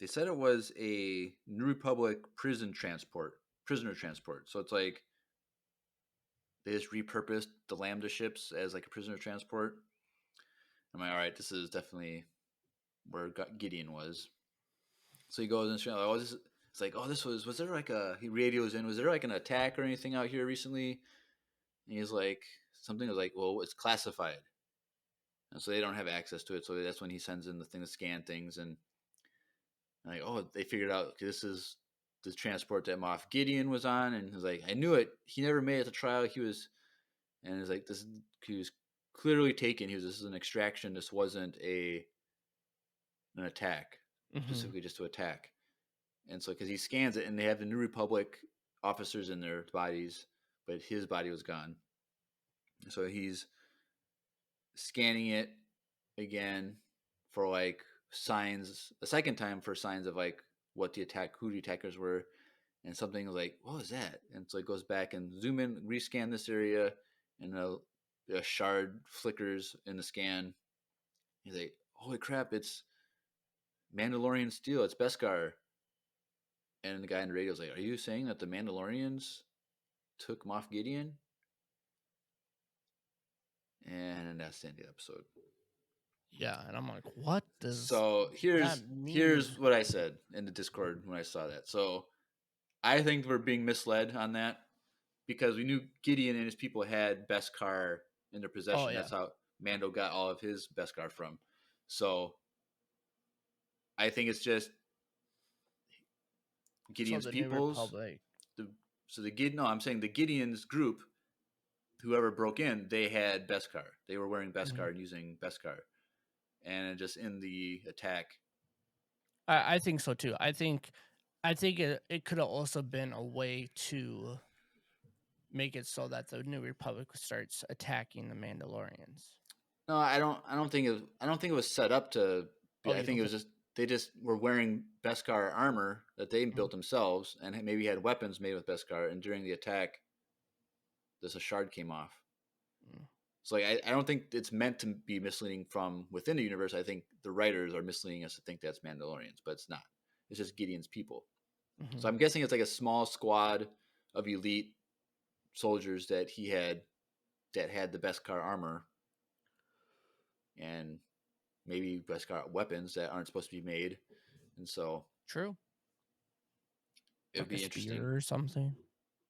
they said it was a New Republic prisoner transport. So it's like they just repurposed the Lambda ships as like a prisoner transport. I'm like, all right, this is definitely where Gideon was. So he goes and it's like, oh, was there like he radios in, was there like an attack or anything out here recently? And he's like, something was like, well, it's classified. And so they don't have access to it. So that's when he sends in the thing to scan things. And like, oh, they figured out this is the transport that Moff Gideon was on. And he's like, I knew it. He never made it to trial. And it's like, he was clearly taken. This is an extraction. This wasn't an attack, specifically just to attack. And so, because he scans it, and they have the New Republic officers in their bodies, but his body was gone. So he's scanning it again for like signs, a second time for signs of like who the attackers were, and something was like, what was that? And so it goes back and zoom in, rescan this area, and a shard flickers in the scan. He's like, holy crap, it's Mandalorian steel, it's Beskar. And the guy in the radio is like, are you saying that the Mandalorians took Moff Gideon? And that's the end of the episode. Yeah, and I'm like, what does so that mean? Here's what I said in the Discord when I saw that. So I think we're being misled on that because we knew Gideon and his people had Beskar in their possession. Oh, yeah. That's how Mando got all of his Beskar from. So I think it's just Gideon's peoples. I'm saying the Gideon's group, whoever broke in, they had Beskar. They were wearing Beskar and using Beskar. And just in the attack. I think so too. I think it could have also been a way to make it so that the New Republic starts attacking the Mandalorians. No, I don't think it was set up to be. I think it was just they just were wearing Beskar armor that they built themselves, and maybe had weapons made with Beskar. And during the attack, a shard came off. So like, I don't think it's meant to be misleading from within the universe. I think the writers are misleading us to think that's Mandalorians, but it's not. It's just Gideon's people. Mhm. So I'm guessing it's like a small squad of elite soldiers that he had that had the Beskar armor and maybe Beskar weapons that aren't supposed to be made. And so True. it would Like a be interesting. spear or something.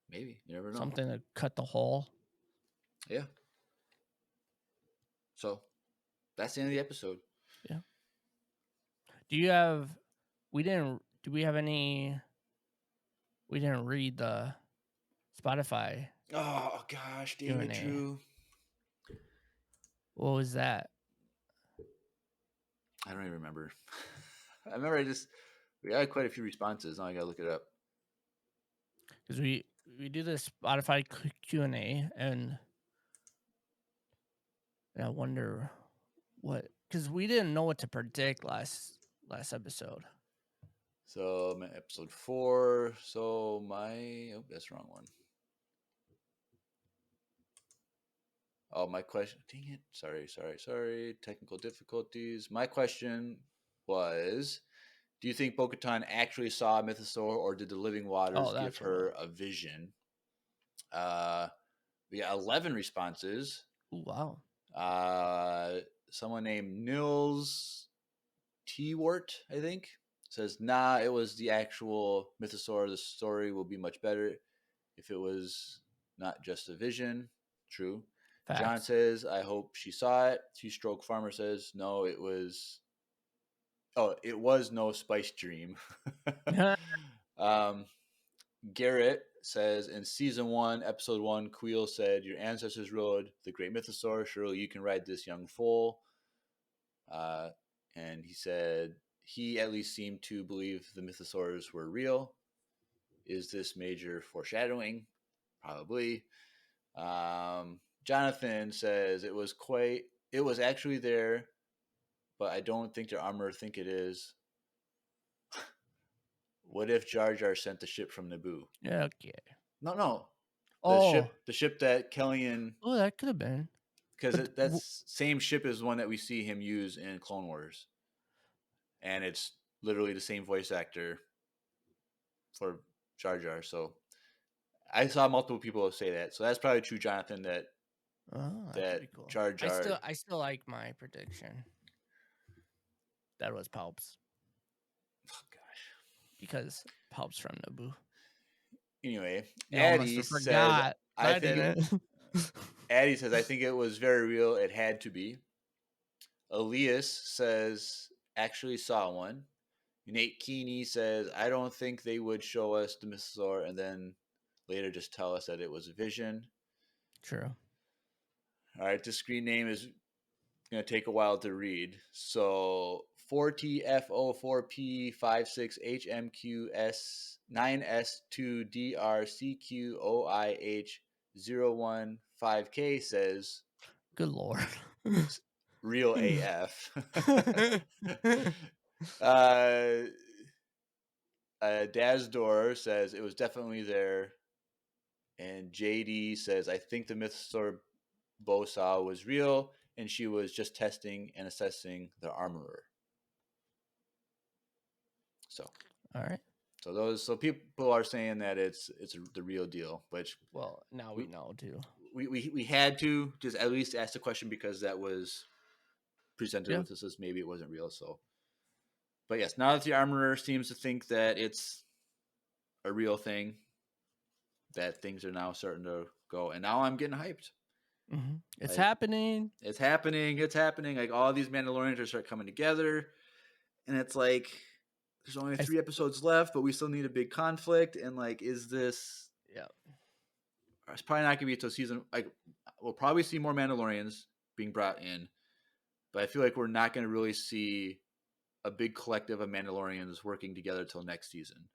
Maybe. You never know. Something to cut the hole. Yeah. So that's the end of the episode. Yeah. Do you have? We didn't. Do we have any? We didn't read the Spotify Oh gosh, damn it, Q&A. Drew. What was that? I don't even remember. I remember we had quite a few responses. Now I gotta look it up. Because we do the Spotify Q&A, and I wonder what, because we didn't know what to predict last episode. So I'm at episode 4. So that's the wrong one. Oh, my question. Dang it. Sorry. Technical difficulties. My question was, do you think Bo-Katan actually saw a mythosaur, or did the living waters give that's her a vision? We got 11 responses. Ooh, wow. Someone named Nils T-Wart, I think, says, nah, it was the actual mythosaur. The story will be much better if it was not just a vision. True. Facts. John says, I hope she saw it. Two-Stroke Farmer says, no, it was no spice dream. Garrett says, in season 1, episode 1, Queel said, your ancestors rode the great mythosaur. Surely you can ride this young foal. And he said he at least seemed to believe the mythosaurs were real. Is this major foreshadowing? Probably. Jonathan says it was actually there, but I don't think their armor think it is. What if Jar Jar sent the ship from Naboo? Yeah, okay. No. The ship that Kellyan. Oh, that could have been. Because that's same ship as one that we see him use in Clone Wars, and it's literally the same voice actor for Jar Jar. So I saw multiple people say that. So that's probably true, Jonathan. That Cool. Jar Jar. I still like my prediction. That was Palps. Oh gosh. Because Palps from Naboo. Anyway, Addie says, I think Addie says, I think it was very real. It had to be. Elias says, actually saw one. Nate Keeney says, I don't think they would show us the mythosaur and then later just tell us that it was a vision. True. All right, this screen name is going to take a while to read. So 4TF04P56HMQS9S2DRCQOIH015K says, good Lord. Real AF. Dazdor says it was definitely there. And JD says, I think the mythosaur Bo saw was real, and she was just testing and assessing the armorer. So, all right. So people are saying that it's the real deal, which now we know too. We had to just at least ask the question because that was presented with us as maybe it wasn't real. So, but yes, now that the armorer seems to think that it's a real thing, that things are now starting to go, and now I'm getting hyped. Mm-hmm. It's happening. It's happening. Like all these Mandalorians are start coming together, and it's like there's only 3 episodes left, but we still need a big conflict. And like, is this? Yeah. It's probably not gonna be until season. Like, we'll probably see more Mandalorians being brought in, but I feel like we're not gonna really see a big collective of Mandalorians working together till next season,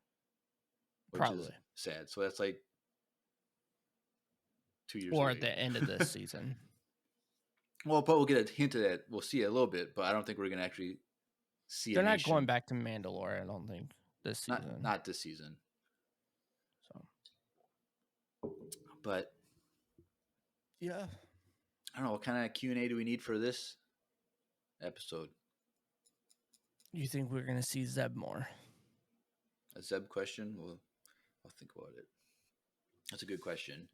which is sad. So that's like 2 years or away. at the end of this season. Well, but we'll get a hint of that. We'll see it a little bit, but I don't think we're going to actually see. They're not going back to Mandalorian, I don't think, this season. Not this season. So, but yeah, I don't know what kind of Q&A do we need for this episode. You think we're going to see Zeb more? A Zeb question? Well, I'll think about it. That's a good question.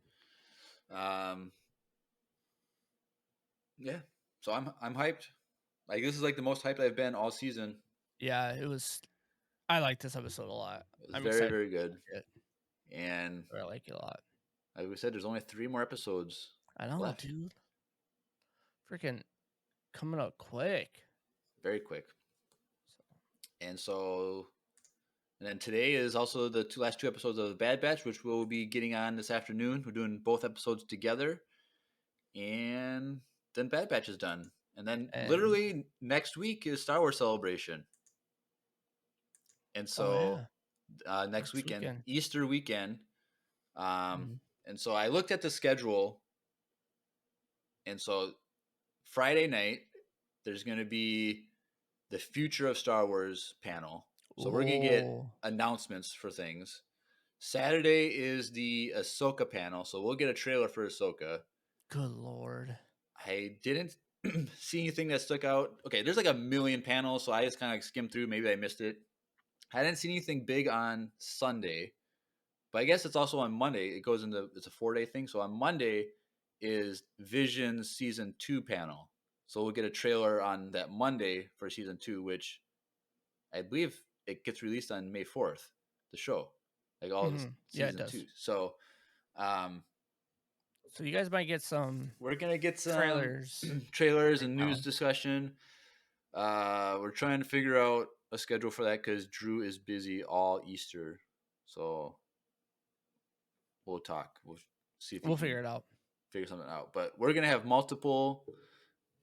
Yeah. So I'm hyped. Like this is like the most hyped I've been all season. Yeah, it was. I like this episode a lot. It was I'm very, excited. very good. To watch And it. I like it a lot. like we said, there's only 3 more episodes I know, left. dude. Freaking coming up quick. Very quick. And then today is also the last 2 episodes of the Bad Batch, which we'll be getting on this afternoon. We're doing both episodes together. And then Bad Batch is done. And then literally next week is Star Wars Celebration. And so next weekend, Easter weekend. And so I looked at the schedule. And so Friday night, there's going to be the Future of Star Wars panel. So we're going to get announcements for things. Saturday is the Ahsoka panel. So we'll get a trailer for Ahsoka. Good Lord. I didn't see anything that stuck out. Okay, there's like a million panels, so I just kind of skimmed through. Maybe I missed it. I didn't see anything big on Sunday, but I guess it's also on Monday. It's a 4-day thing. So on Monday is Vision Season 2 panel. So we'll get a trailer on that Monday for Season 2, which I believe it gets released on May 4th, the show. Like all of Season 2. So, so you guys might get some. We're going to get some trailers and news discussion. We're trying to figure out a schedule for that because Drew is busy all Easter. So we'll talk. We'll see if we'll figure it out. Figure something out. But we're going to have multiple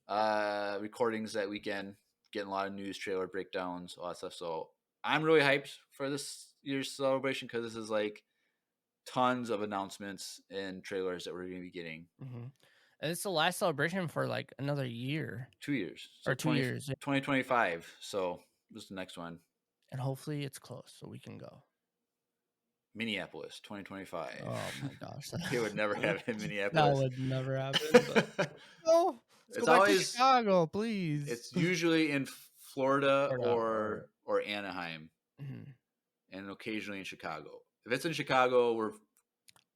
recordings that weekend, getting a lot of news, trailer breakdowns, all that stuff. So I'm really hyped for this year's celebration because this is like tons of announcements and trailers that we're going to be getting. And it's the last celebration for like another year. 2 years. So or 2 years. 2025. So this is the next one. And hopefully it's close so we can go. Minneapolis, 2025. Oh my gosh. It would never happen in Minneapolis. That would never happen. But... no. Let's go back to Chicago, please. It's usually in Florida or Anaheim. And occasionally in Chicago. If it's in Chicago, we're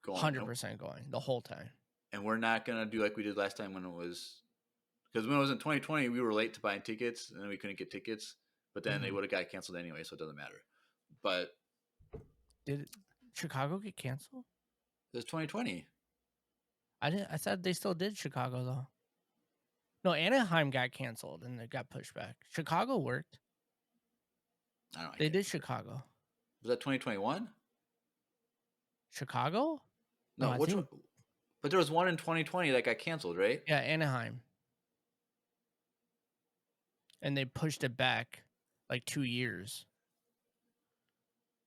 going. 100% going the whole time. And we're not going to do like we did last time when it was... Because when it was in 2020, we were late to buying tickets, and then we couldn't get tickets. But then they would have got canceled anyway, so it doesn't matter. But... Did Chicago get canceled? It was 2020. I said they still did Chicago, though. No, Anaheim got canceled, and it got pushed back. Chicago worked. I don't know. They did Chicago. Was that 2021? Chicago? No, which one? But there was one in 2020 that got canceled, right? Yeah, Anaheim. And they pushed it back like 2 years.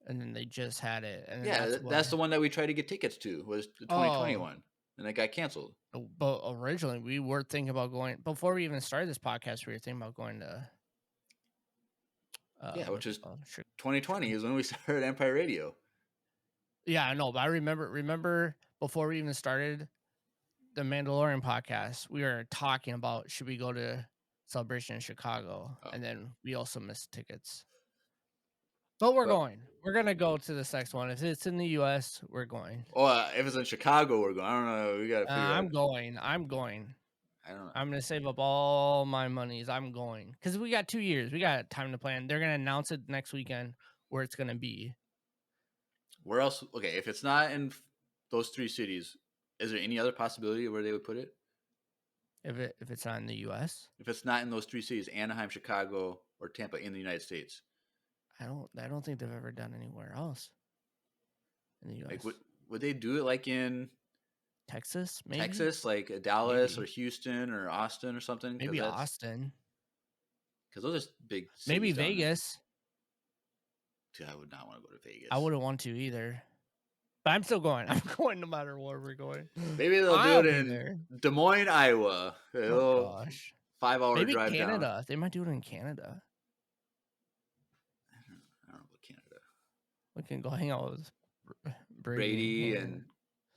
And then they just had it. And yeah, that's the one that we tried to get tickets to, was the 2021. And it got canceled. But originally, we were thinking about going, before we even started this podcast, we were thinking about going to... which is 2020 is when we started Empire Radio. Yeah, I know, but I remember before we even started the Mandalorian podcast, we were talking about should we go to Celebration in Chicago, and then we also missed tickets. But we're going. We're gonna go to this next one. If it's in the U.S., we're going. Oh, if it's in Chicago, we're going. I don't know. We gotta figure out. I'm going. I don't know. I'm gonna save up all my monies. I'm going because we got 2 years. We got time to plan. They're gonna announce it next weekend where it's gonna be. Where else? Okay, if it's not in those 3 cities, is there any other possibility where they would put it? If it's not in the U.S., if it's not in those 3 cities, Anaheim, Chicago, or Tampa, in the United States, I don't think they've ever done anywhere else in the U.S. Like, would they do it like in Texas? Maybe Texas, like Dallas or Houston or Austin or something. Maybe Austin, because those are big cities. Maybe Vegas. Dude, I would not want to go to Vegas. I wouldn't want to either. But I'm still going. I'm going no matter where we're going. Maybe they'll do it in Des Moines, Iowa. Oh, gosh. 5-hour Maybe drive Canada. down. They might do it in Canada. I don't know about Canada. We can go hang out with Brady and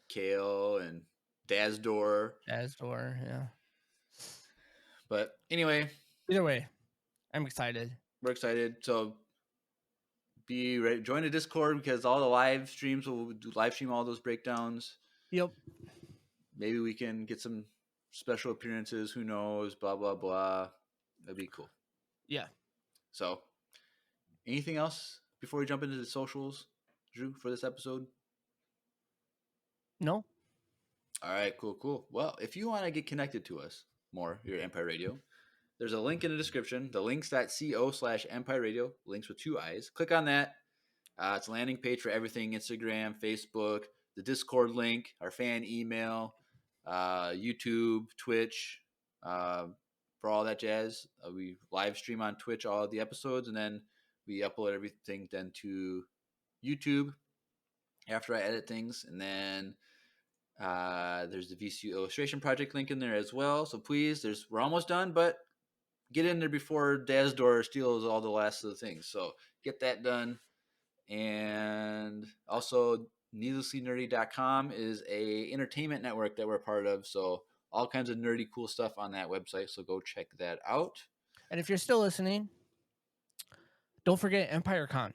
Kale and Dazdor. Yeah. But anyway. Either way, I'm excited. We're excited. So be ready. Join the Discord because all the live streams will live stream all those breakdowns. Yep. Maybe we can get some special appearances. Who knows? Blah blah blah. That'd be cool. Yeah. So, anything else before we jump into the socials, Drew, for this episode? No. All right, cool. Well, if you want to get connected to us more here at Empire Radio, there's a link in the description, the links.co/Empire Radio, links with 2 I's. Click on that. It's a landing page for everything, Instagram, Facebook, the Discord link, our fan email, YouTube, Twitch, for all that jazz. We live stream on Twitch all of the episodes, and then we upload everything then to YouTube after I edit things. And then there's the VCU Illustration Project link in there as well. So please, we're almost done, but get in there before Dazdor steals all the last of the things. So get that done. And also, needlesslynerdy.com is a entertainment network that we're part of. So all kinds of nerdy cool stuff on that website. So go check that out. And if you're still listening, don't forget EmpireCon.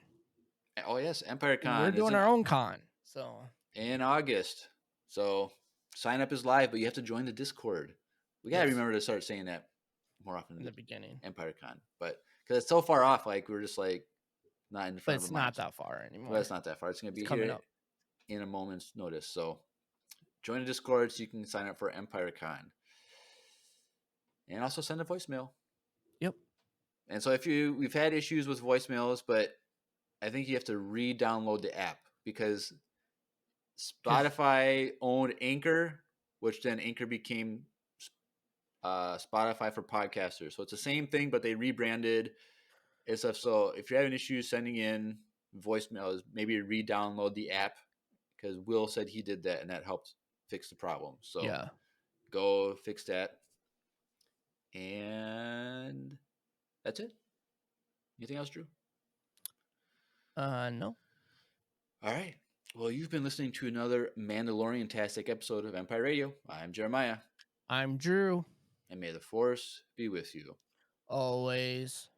Oh yes, EmpireCon. We're doing our own con. So in August. So sign up is live, but you have to join the Discord. We gotta remember to start saying that more often in the beginning. EmpireCon, but because it's so far off, like we're just like not in front. But it's it's not that far anymore. But it's not that far. It's gonna be coming here up in a moment's notice. So join the Discord so you can sign up for EmpireCon, and also send a voicemail. Yep. And so we've had issues with voicemails, but I think you have to re-download the app because Spotify owned Anchor, which then Anchor became Spotify for podcasters. So it's the same thing, but they rebranded and stuff. So if you're having issues sending in voicemails, maybe re-download the app because Will said he did that and that helped fix the problem. So yeah, go fix that. And that's it. Anything else, Drew? No. All right. Well, you've been listening to another Mandalorian-tastic episode of Empire Radio. I'm Jeremiah. I'm Drew. And may the Force be with you. Always.